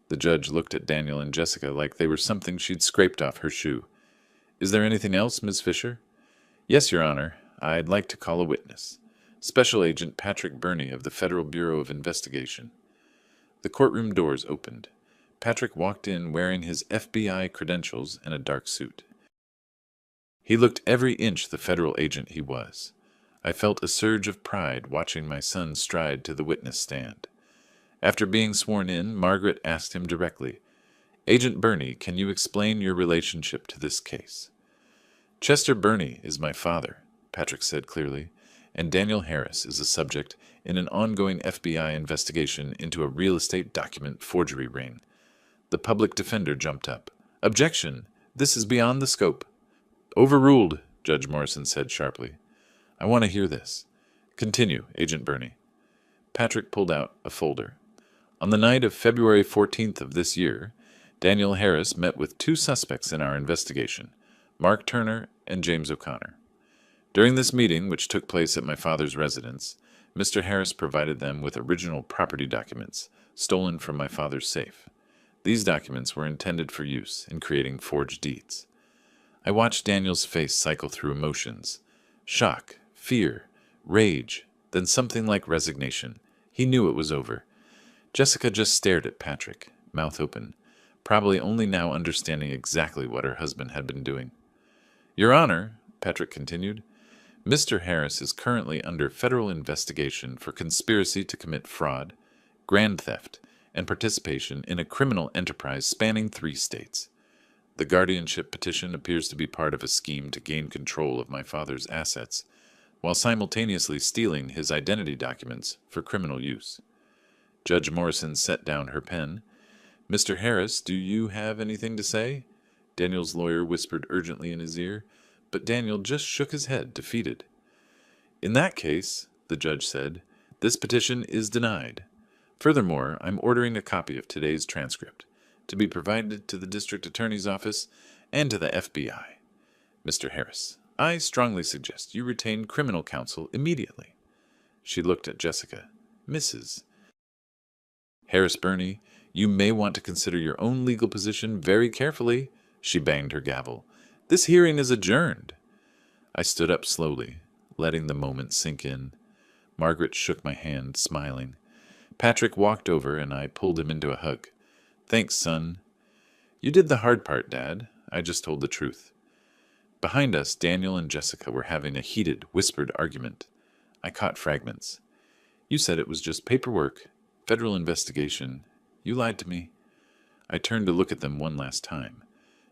The judge looked at Daniel and Jessica like they were something she'd scraped off her shoe. Is there anything else, Ms. Fisher? Yes, Your Honor. I'd like to call a witness. Special Agent Patrick Burney of the Federal Bureau of Investigation. The courtroom doors opened. Patrick walked in wearing his FBI credentials and a dark suit. He looked every inch the federal agent he was. I felt a surge of pride watching my son stride to the witness stand. After being sworn in, Margaret asked him directly, Agent Burney, can you explain your relationship to this case? Chester Burney is my father, Patrick said clearly, and Daniel Harris is a subject in an ongoing FBI investigation into a real estate document forgery ring. The public defender jumped up. Objection! This is beyond the scope. Overruled, Judge Morrison said sharply. I want to hear this. Continue, Agent Burney. Patrick pulled out a folder. On the night of February 14th of this year, Daniel Harris met with two suspects in our investigation, Mark Turner and James O'Connor. During this meeting, which took place at my father's residence, Mr. Harris provided them with original property documents stolen from my father's safe. These documents were intended for use in creating forged deeds. I watched Daniel's face cycle through emotions. Shock, fear, rage, then something like resignation. He knew it was over. Jessica just stared at Patrick, mouth open, probably only now understanding exactly what her husband had been doing. Your Honor, Patrick continued, Mr. Harris is currently under federal investigation for conspiracy to commit fraud, grand theft, and participation in a criminal enterprise spanning 3 states. The guardianship petition appears to be part of a scheme to gain control of my father's assets, while simultaneously stealing his identity documents for criminal use. Judge Morrison set down her pen. Mr. Harris, do you have anything to say? Daniel's lawyer whispered urgently in his ear, but Daniel just shook his head, defeated. In that case, the judge said, this petition is denied. Furthermore, I'm ordering a copy of today's transcript to be provided to the district attorney's office and to the FBI. Mr. Harris, I strongly suggest you retain criminal counsel immediately. She looked at Jessica. Mrs. Harris Burney, you may want to consider your own legal position very carefully. She banged her gavel. This hearing is adjourned. I stood up slowly, letting the moment sink in. Margaret shook my hand, smiling. Patrick walked over and I pulled him into a hug. Thanks, son. You did the hard part, Dad. I just told the truth. Behind us, Daniel and Jessica were having a heated, whispered argument. I caught fragments. You said it was just paperwork, federal investigation. You lied to me. I turned to look at them one last time.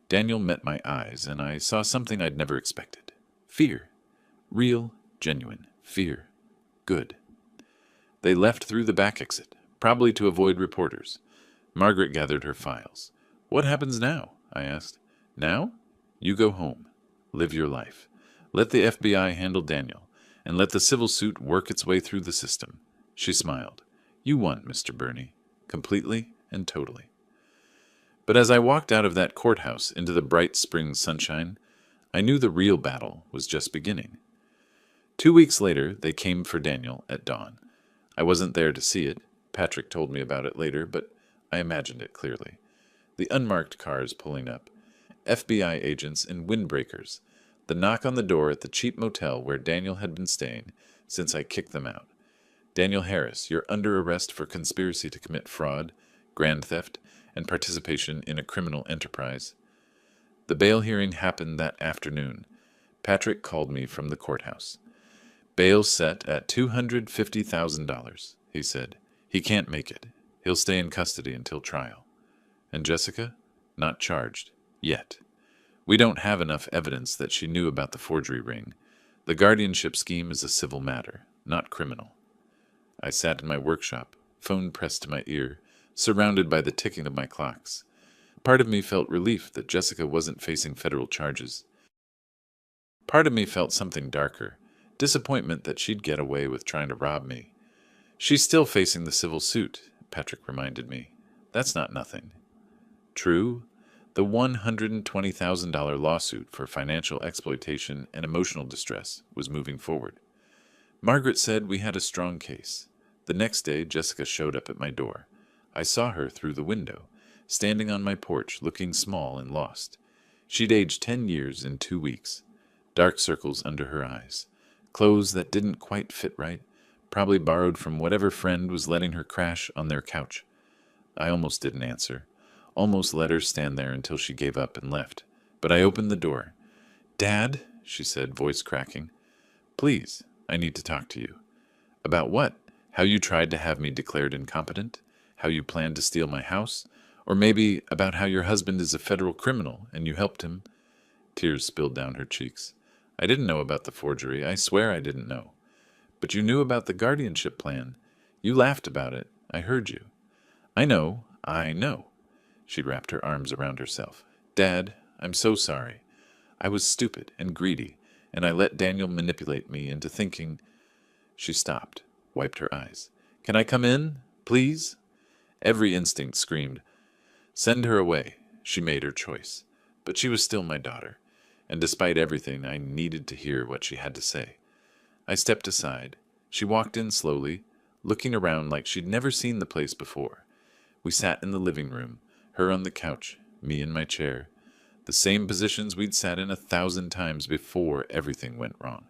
Daniel met my eyes, and I saw something I'd never expected. Fear. Real, genuine fear. Good. They left through the back exit, probably to avoid reporters. Margaret gathered her files. What happens now? I asked. Now? You go home. Live your life. Let the FBI handle Daniel, and let the civil suit work its way through the system. She smiled. You won, Mr. Burney. Completely and totally. But as I walked out of that courthouse into the bright spring sunshine, I knew the real battle was just beginning. 2 weeks later, they came for Daniel at dawn. I wasn't there to see it. Patrick told me about it later, but I imagined it clearly. The unmarked cars pulling up, FBI agents in windbreakers, the knock on the door at the cheap motel where Daniel had been staying since I kicked them out. Daniel Harris, you're under arrest for conspiracy to commit fraud, grand theft, and participation in a criminal enterprise. The bail hearing happened that afternoon. Patrick called me from the courthouse. Bail set at $250,000, he said. He can't make it. He'll stay in custody until trial. And Jessica? Not charged. Yet. We don't have enough evidence that she knew about the forgery ring. The guardianship scheme is a civil matter, not criminal. I sat in my workshop, phone pressed to my ear, surrounded by the ticking of my clocks. Part of me felt relief that Jessica wasn't facing federal charges. Part of me felt something darker, disappointment that she'd get away with trying to rob me. She's still facing the civil suit, Patrick reminded me. That's not nothing. True, the $120,000 lawsuit for financial exploitation and emotional distress was moving forward. Margaret said we had a strong case. The next day, Jessica showed up at my door. I saw her through the window, standing on my porch, looking small and lost. She'd aged 10 years in 2 weeks. Dark circles under her eyes. Clothes that didn't quite fit right, probably borrowed from whatever friend was letting her crash on their couch. I almost didn't answer. Almost let her stand there until she gave up and left. But I opened the door. "Dad," she said, voice cracking. "Please, I need to talk to you." "About what? How you tried to have me declared incompetent? How you planned to steal my house? Or maybe about how your husband is a federal criminal and you helped him?" Tears spilled down her cheeks. "I didn't know about the forgery. I swear I didn't know." "But you knew about the guardianship plan. You laughed about it. I heard you." I know. She wrapped her arms around herself. "Dad, I'm so sorry. I was stupid and greedy, and I let Daniel manipulate me into thinking—" She stopped, wiped her eyes. "Can I come in? Please?" Every instinct screamed, "Send her away." She made her choice. But she was still my daughter, and despite everything, I needed to hear what she had to say. I stepped aside. She walked in slowly, looking around like she'd never seen the place before. We sat in the living room, her on the couch, me in my chair, the same positions we'd sat in 1,000 times before everything went wrong.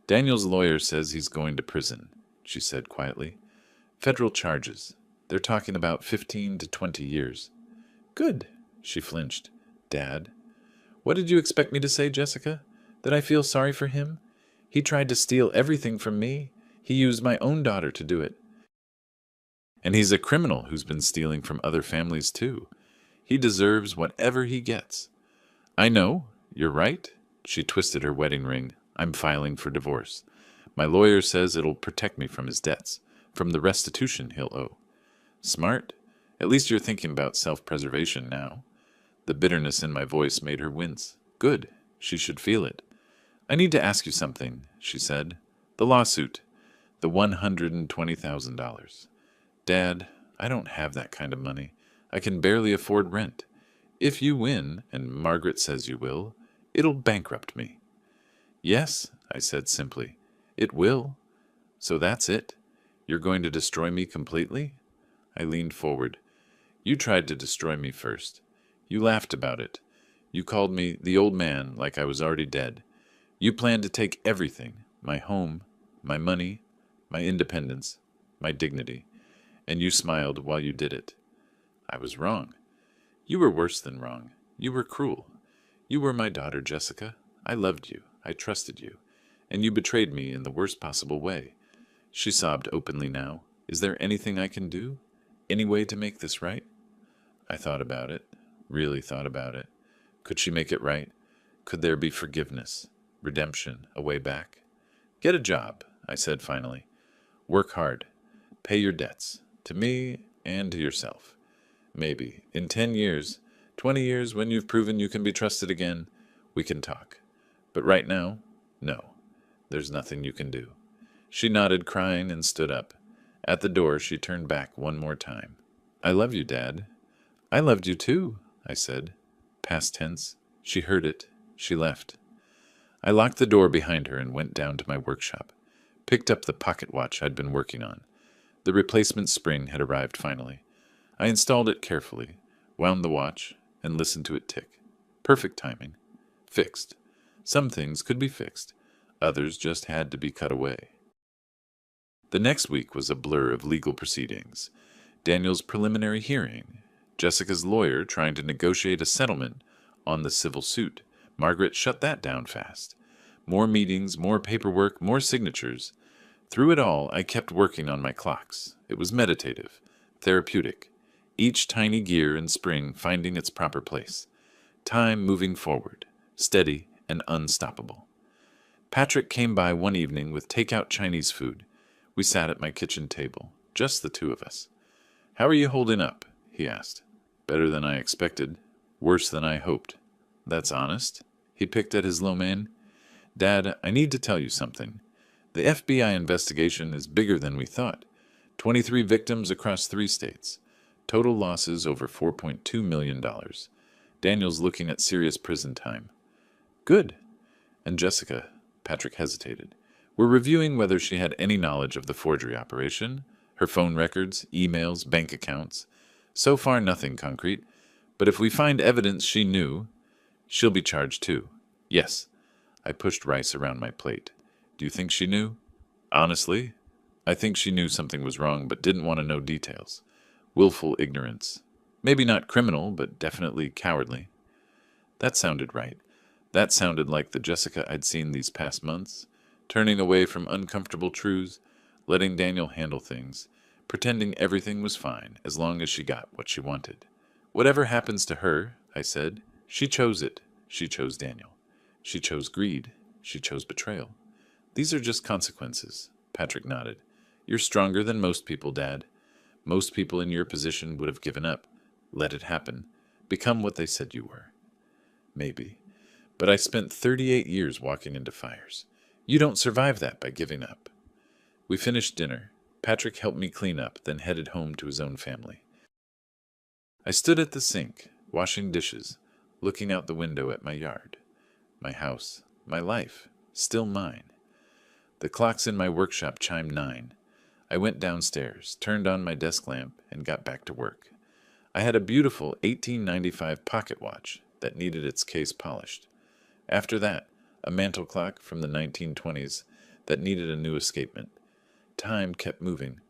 "Daniel's lawyer says he's going to prison," she said quietly. "Federal charges. They're talking about 15 to 20 years. "Good," she flinched. "Dad." "What did you expect me to say, Jessica? That I feel sorry for him? He tried to steal everything from me. He used my own daughter to do it. And he's a criminal who's been stealing from other families, too. He deserves whatever he gets." "I know. You're right." She twisted her wedding ring. "I'm filing for divorce. My lawyer says it'll protect me from his debts, from the restitution he'll owe." "Smart. At least you're thinking about self-preservation now." The bitterness in my voice made her wince. Good. She should feel it. "I need to ask you something," she said. "The lawsuit. The $120,000. Dad, I don't have that kind of money. I can barely afford rent. If you win, and Margaret says you will, it'll bankrupt me." "Yes," I said simply. "It will. So that's it. You're going to destroy me completely?" I leaned forward. "You tried to destroy me first. You laughed about it. You called me the old man like I was already dead. You planned to take everything, my home, my money, my independence, my dignity. And you smiled while you did it. I was wrong. You were worse than wrong. You were cruel. You were my daughter, Jessica. I loved you. I trusted you. And you betrayed me in the worst possible way." She sobbed openly now. "Is there anything I can do? Any way to make this right?" I thought about it. Really thought about it. Could she make it right? Could there be forgiveness, redemption, a way back? "Get a job," I said finally. "Work hard. Pay your debts. To me and to yourself. Maybe, in 10 years, 20 years, when you've proven you can be trusted again, we can talk. But right now, no. There's nothing you can do." She nodded, crying, and stood up. At the door, she turned back one more time. "I love you, Dad." "I loved you too," I said. Past tense. She heard it. She left. I locked the door behind her and went down to my workshop. Picked up the pocket watch I'd been working on. The replacement spring had arrived finally. I installed it carefully, wound the watch, and listened to it tick. Perfect timing. Fixed. Some things could be fixed. Others just had to be cut away. The next week was a blur of legal proceedings. Daniel's preliminary hearing, Jessica's lawyer trying to negotiate a settlement on the civil suit, Margaret shut that down fast. More meetings, more paperwork, more signatures. Through it all, I kept working on my clocks. It was meditative, therapeutic. Each tiny gear and spring finding its proper place. Time moving forward, steady and unstoppable. Patrick came by one evening with takeout Chinese food. We sat at my kitchen table, just the two of us. "How are you holding up?" he asked. "Better than I expected. Worse than I hoped." "That's honest." He picked at his low mane. "Dad, I need to tell you something. The FBI investigation is bigger than we thought. 23 victims across 3 states. Total losses over $4.2 million. Daniel's looking at serious prison time." "Good." "And Jessica," Patrick hesitated, "we're reviewing whether she had any knowledge of the forgery operation, her phone records, emails, bank accounts. So far, nothing concrete. But if we find evidence she knew, she'll be charged too." "Yes." I pushed rice around my plate. "Do you think she knew?" "Honestly, I think she knew something was wrong but didn't want to know details. Willful ignorance. Maybe not criminal, but definitely cowardly." That sounded right. That sounded like the Jessica I'd seen these past months, turning away from uncomfortable truths, letting Daniel handle things, pretending everything was fine as long as she got what she wanted. "Whatever happens to her," I said, "she chose it. She chose Daniel. She chose greed. She chose betrayal. These are just consequences." Patrick nodded. "You're stronger than most people, Dad. Most people in your position would have given up, let it happen, become what they said you were." "Maybe. But I spent 38 years walking into fires. You don't survive that by giving up." We finished dinner. Patrick helped me clean up, then headed home to his own family. I stood at the sink, washing dishes, looking out the window at my yard. My house, my life, still mine. The clocks in my workshop chimed 9. I went downstairs, turned on my desk lamp, and got back to work. I had a beautiful 1895 pocket watch that needed its case polished. After that, a mantel clock from the 1920s that needed a new escapement. Time kept moving.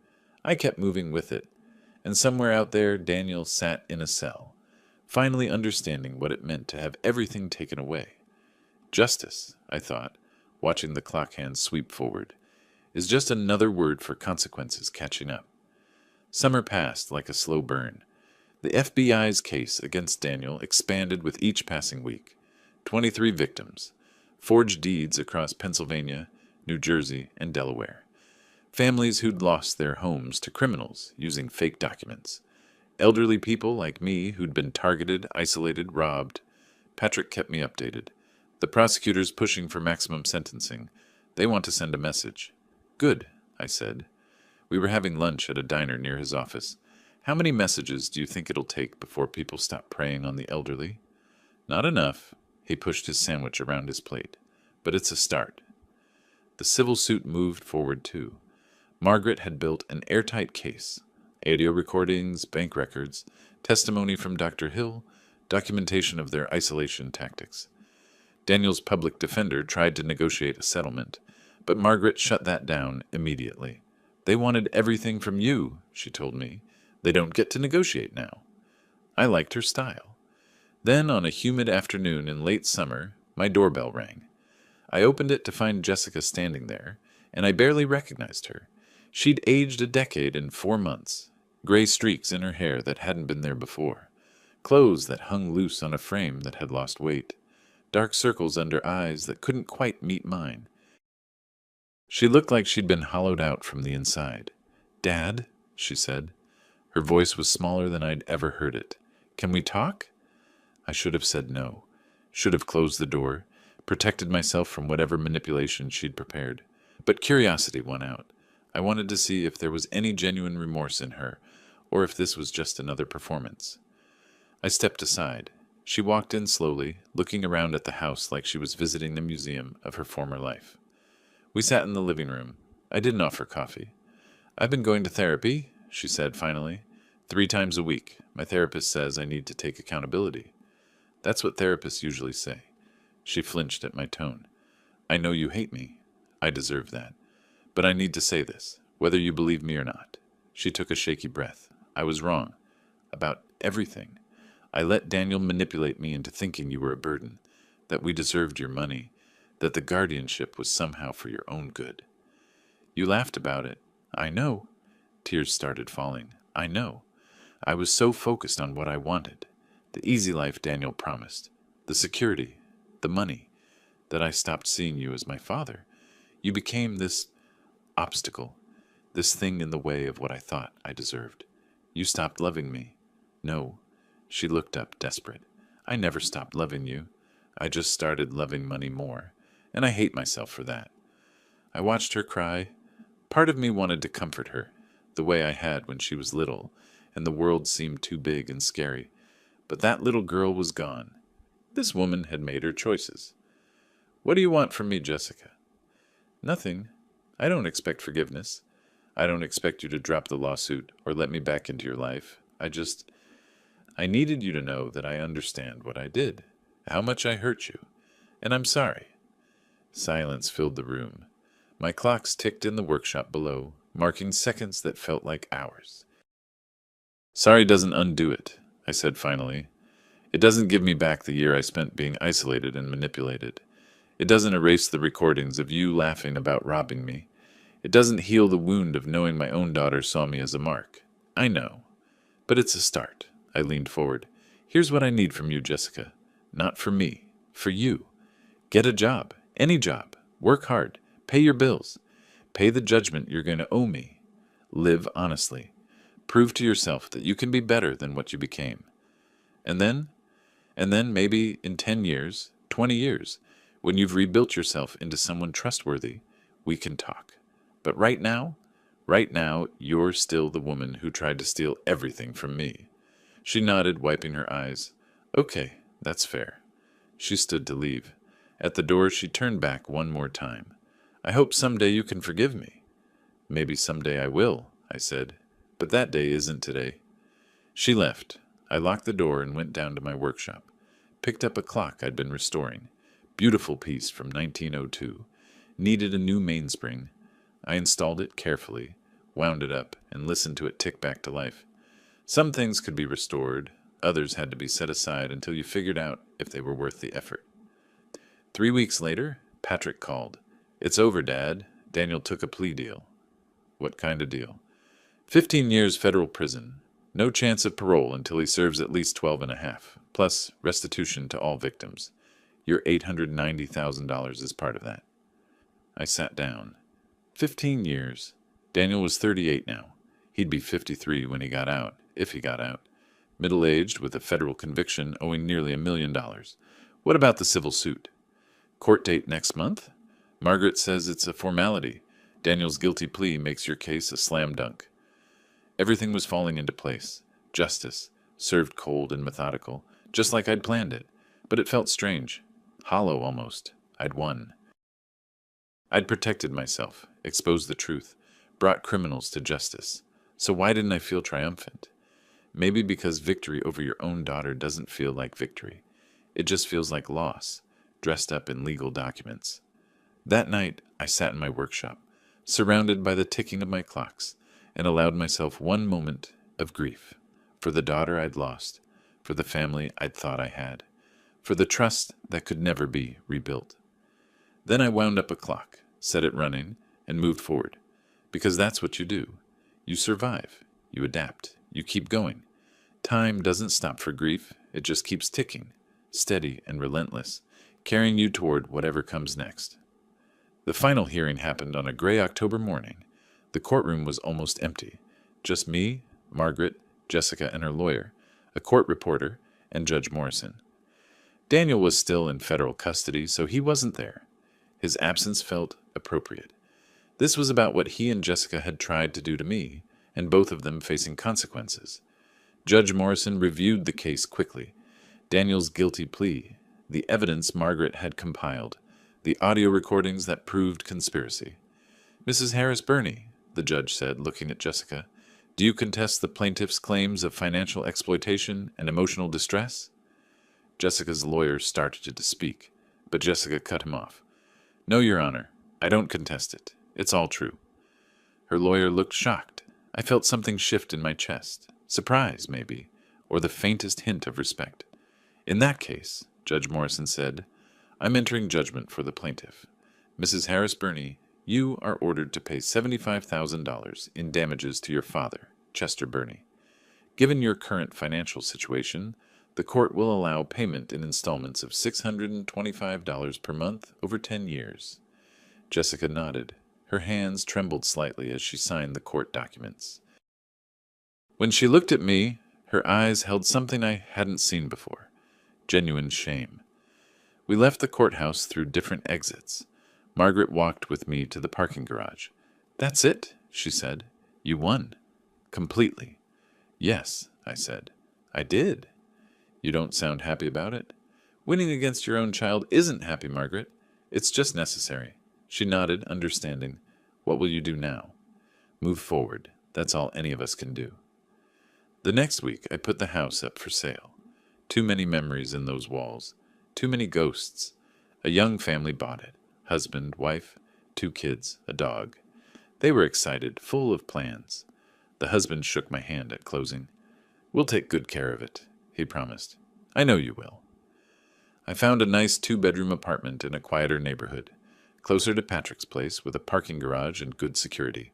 I kept moving with it. And somewhere out there, Daniel sat in a cell, finally understanding what it meant to have everything taken away. Justice, I thought, watching the clock hands sweep forward, is just another word for consequences catching up. Summer passed like a slow burn. The FBI's case against Daniel expanded with each passing week. 23 victims, forged deeds across Pennsylvania, New Jersey, and Delaware. Families who'd lost their homes to criminals using fake documents. Elderly people like me who'd been targeted, isolated, robbed. Patrick kept me updated. The prosecutors pushing for maximum sentencing. They want to send a message. "Good," I said. We were having lunch at a diner near his office. "How many messages do you think it'll take before people stop preying on the elderly?" "Not enough." He pushed his sandwich around his plate. "But it's a start." The civil suit moved forward too. Margaret had built an airtight case. Audio recordings, bank records, testimony from Dr. Hill, documentation of their isolation tactics. Daniel's public defender tried to negotiate a settlement, but Margaret shut that down immediately. "They wanted everything from you," she told me. "They don't get to negotiate now." I liked her style. Then, on a humid afternoon in late summer, my doorbell rang. I opened it to find Jessica standing there, and I barely recognized her. She'd aged a decade in 4 months, gray streaks in her hair that hadn't been there before, clothes that hung loose on a frame that had lost weight, dark circles under eyes that couldn't quite meet mine. She looked like she'd been hollowed out from the inside. "Dad," she said. Her voice was smaller than I'd ever heard it. "Can we talk?" I should have said no, should have closed the door, protected myself from whatever manipulation she'd prepared. But curiosity won out. I wanted to see if there was any genuine remorse in her, or if this was just another performance. I stepped aside. She walked in slowly, looking around at the house like she was visiting the museum of her former life. We sat in the living room. I didn't offer coffee. "I've been going to therapy," she said finally. 3 times a week. My therapist says I need to take accountability." That's what therapists usually say. She flinched at my tone. "I know you hate me. I deserve that. But I need to say this, whether you believe me or not." She took a shaky breath. "I was wrong. About everything. I let Daniel manipulate me into thinking you were a burden. that we deserved your money, that the guardianship was somehow for your own good. You laughed about it. I know. Tears started falling. I know. I was so focused on what I wanted, the easy life Daniel promised, the security, the money, that I stopped seeing you as my father. You became this obstacle, this thing in the way of what I thought I deserved. You stopped loving me. No. She looked up, desperate. I never stopped loving you. I just started loving money more, and I hate myself for that. I watched her cry. Part of me wanted to comfort her, the way I had when she was little, and the world seemed too big and scary. But that little girl was gone. This woman had made her choices. What do you want from me, Jessica? Nothing. I don't expect forgiveness. I don't expect you to drop the lawsuit or let me back into your life. I needed you to know that I understand what I did, how much I hurt you, and I'm sorry. Silence filled the room. My clocks ticked in the workshop below, marking seconds that felt like hours. Sorry doesn't undo it, I said finally. It doesn't give me back the year I spent being isolated and manipulated. It doesn't erase the recordings of you laughing about robbing me. It doesn't heal the wound of knowing my own daughter saw me as a mark. I know. But it's a start. I leaned forward. Here's what I need from you, Jessica. Not for me. For you. Get a job. Any job. Work hard. Pay your bills. Pay the judgment you're going to owe me. Live honestly. Prove to yourself that you can be better than what you became. And then maybe in 10 years, 20 years, when you've rebuilt yourself into someone trustworthy, we can talk. But right now, you're still the woman who tried to steal everything from me. She nodded, wiping her eyes. Okay, that's fair. She stood to leave. At the door, she turned back one more time. I hope someday you can forgive me. Maybe someday I will, I said. But that day isn't today. She left. I locked the door and went down to my workshop. Picked up a clock I'd been restoring. Beautiful piece from 1902. Needed a new mainspring. I installed it carefully, wound it up, and listened to it tick back to life. Some things could be restored, others had to be set aside until you figured out if they were worth the effort. 3 weeks later, Patrick called. It's over, Dad. Daniel took a plea deal. What kind of deal? 15 years federal prison. No chance of parole until he serves at least 12 and a half, plus restitution to all victims. Your $890,000 is part of that. I sat down. 15 years. Daniel was 38 now. He'd be 53 when he got out, if he got out. Middle-aged with a federal conviction owing nearly $1 million. What about the civil suit? Court date next month? Margaret says it's a formality. Daniel's guilty plea makes your case a slam dunk. Everything was falling into place. Justice, served cold and methodical, just like I'd planned it. But it felt strange. Hollow almost. I'd won. I'd protected myself, exposed the truth, brought criminals to justice. So why didn't I feel triumphant? Maybe because victory over your own daughter doesn't feel like victory. It just feels like loss, dressed up in legal documents. That night, I sat in my workshop, surrounded by the ticking of my clocks, and allowed myself one moment of grief for the daughter I'd lost, for the family I'd thought I had, for the trust that could never be rebuilt. Then I wound up a clock, set it running, and moved forward, because that's what you do. You survive, you adapt, you keep going. Time doesn't stop for grief, it just keeps ticking, steady and relentless, carrying you toward whatever comes next. The final hearing happened on a gray October morning. The courtroom was almost empty. Just me, Margaret, Jessica and her lawyer, a court reporter, and Judge Morrison. Daniel was still in federal custody, so he wasn't there. His absence felt appropriate. This was about what he and Jessica had tried to do to me, and both of them facing consequences. Judge Morrison reviewed the case quickly. Daniel's guilty plea, the evidence Margaret had compiled, the audio recordings that proved conspiracy. Mrs. Harris Burney, the judge said, looking at Jessica, do you contest the plaintiff's claims of financial exploitation and emotional distress? Jessica's lawyer started to speak, but Jessica cut him off. No, Your Honor, I don't contest it. It's all true. Her lawyer looked shocked. I felt something shift in my chest. Surprise, maybe, or the faintest hint of respect. In that case, Judge Morrison said, I'm entering judgment for the plaintiff. Mrs. Harris Burney, you are ordered to pay $75,000 in damages to your father, Chester Burney. Given your current financial situation, the court will allow payment in installments of $625 per month over 10 years. Jessica nodded. Her hands trembled slightly as she signed the court documents. When she looked at me, her eyes held something I hadn't seen before: genuine shame. We left the courthouse through different exits. Margaret walked with me to the parking garage. "That's it," she said. "You won. Completely." "Yes," I said. "I did." "You don't sound happy about it?" "Winning against your own child isn't happy, Margaret. It's just necessary." She nodded, understanding. "What will you do now?" "Move forward. That's all any of us can do." The next week, I put the house up for sale. Too many memories in those walls. Too many ghosts. A young family bought it. Husband, wife, 2 kids, a dog. They were excited, full of plans. The husband shook my hand at closing. "We'll take good care of it," he promised. "I know you will." I found a nice 2-bedroom apartment in a quieter neighborhood, closer to Patrick's place with a parking garage and good security.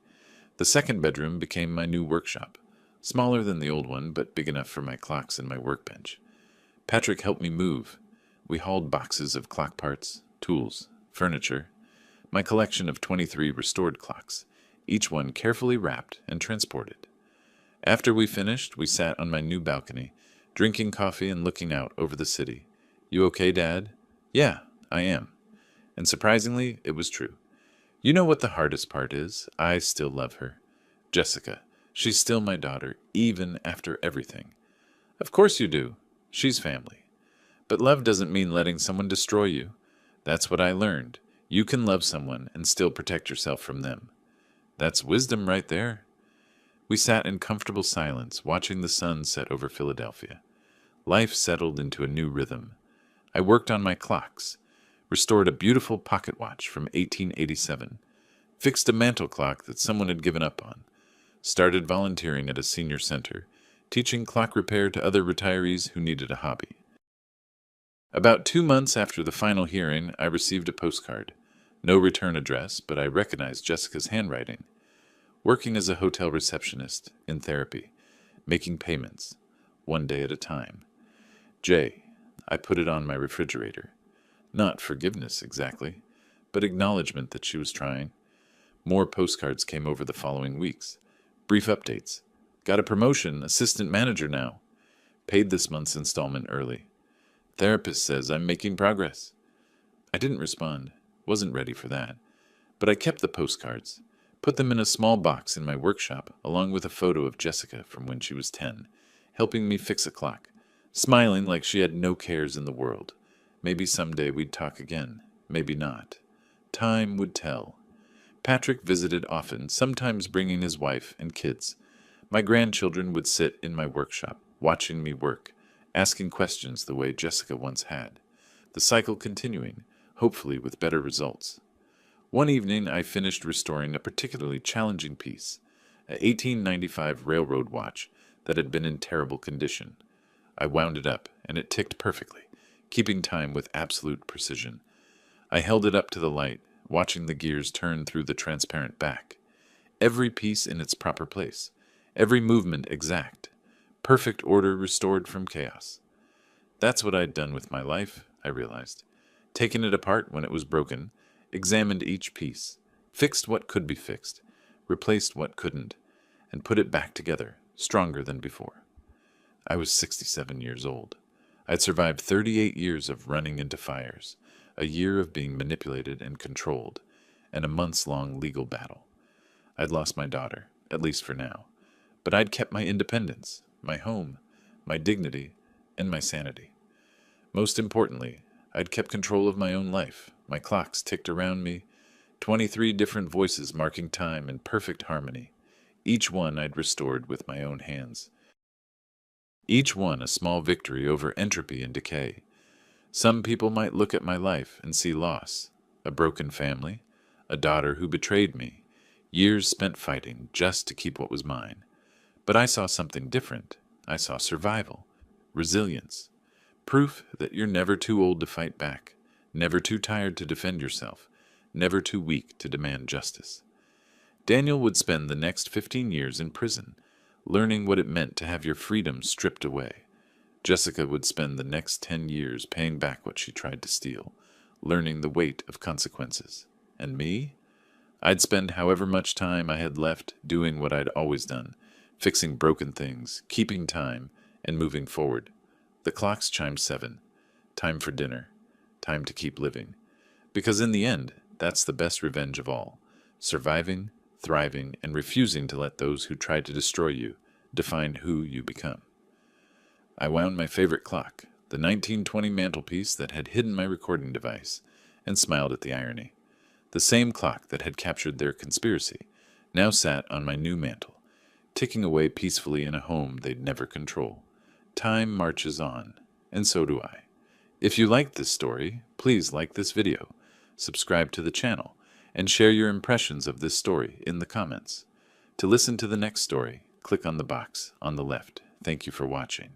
The second bedroom became my new workshop, smaller than the old one, but big enough for my clocks and my workbench. Patrick helped me move. We hauled boxes of clock parts, tools, furniture, my collection of 23 restored clocks, each one carefully wrapped and transported. After we finished, we sat on my new balcony, drinking coffee and looking out over the city. "You okay, Dad?" "Yeah, I am." And surprisingly, it was true. You know what the hardest part is? I still love her. Jessica. She's still my daughter, even after everything. Of course you do. She's family. But love doesn't mean letting someone destroy you. That's what I learned. You can love someone and still protect yourself from them. That's wisdom right there. We sat in comfortable silence, watching the sun set over Philadelphia. Life settled into a new rhythm. I worked on my clocks, restored a beautiful pocket watch from 1887, fixed a mantel clock that someone had given up on, started volunteering at a senior center, teaching clock repair to other retirees who needed a hobby. About 2 months after the final hearing, I received a postcard. No return address, but I recognized Jessica's handwriting. Working as a hotel receptionist, in therapy, making payments, one day at a time. J. I put it on my refrigerator. Not forgiveness exactly, but acknowledgement that she was trying. More postcards came over the following weeks. Brief updates. Got a promotion, assistant manager now. Paid this month's installment early. Therapist says I'm making progress. I didn't respond. Wasn't ready for that. But I kept the postcards. Put them in a small box in my workshop, along with a photo of Jessica from when she was 10, helping me fix a clock, smiling like she had no cares in the world. Maybe someday we'd talk again. Maybe not. Time would tell. Patrick visited often, sometimes bringing his wife and kids. My grandchildren would sit in my workshop, watching me work, asking questions the way Jessica once had. The cycle continuing, hopefully with better results. One evening I finished restoring a particularly challenging piece, an 1895 railroad watch that had been in terrible condition. I wound it up, and it ticked perfectly, keeping time with absolute precision. I held it up to the light, watching the gears turn through the transparent back. Every piece in its proper place, every movement exact, perfect order restored from chaos. That's what I'd done with my life, I realized. Taken it apart when it was broken, examined each piece, fixed what could be fixed, replaced what couldn't, and put it back together, stronger than before. I was 67 years old. I'd survived 38 years of running into fires, a year of being manipulated and controlled, and a months-long legal battle. I'd lost my daughter, at least for now, but I'd kept my independence, my home, my dignity, and my sanity. Most importantly, I'd kept control of my own life. My clocks ticked around me, 23 different voices marking time in perfect harmony. Each one I'd restored with my own hands. Each one a small victory over entropy and decay. Some people might look at my life and see loss, a broken family, a daughter who betrayed me, years spent fighting just to keep what was mine. But I saw something different. I saw survival, resilience, proof that you're never too old to fight back, never too tired to defend yourself, never too weak to demand justice. Daniel would spend the next 15 years in prison, learning what it meant to have your freedom stripped away. Jessica would spend the next 10 years paying back what she tried to steal, learning the weight of consequences. And me? I'd spend however much time I had left doing what I'd always done, fixing broken things, keeping time, and moving forward. The clocks chimed 7. Time for dinner. Time to keep living. Because in the end, that's the best revenge of all. Surviving, thriving, and refusing to let those who try to destroy you define who you become. I wound my favorite clock, the 1920 mantelpiece that had hidden my recording device, and smiled at the irony. The same clock that had captured their conspiracy now sat on my new mantel, ticking away peacefully in a home they'd never control. Time marches on, and so do I. If you liked this story, please like this video, subscribe to the channel, and share your impressions of this story in the comments. To listen to the next story, click on the box on the left. Thank you for watching.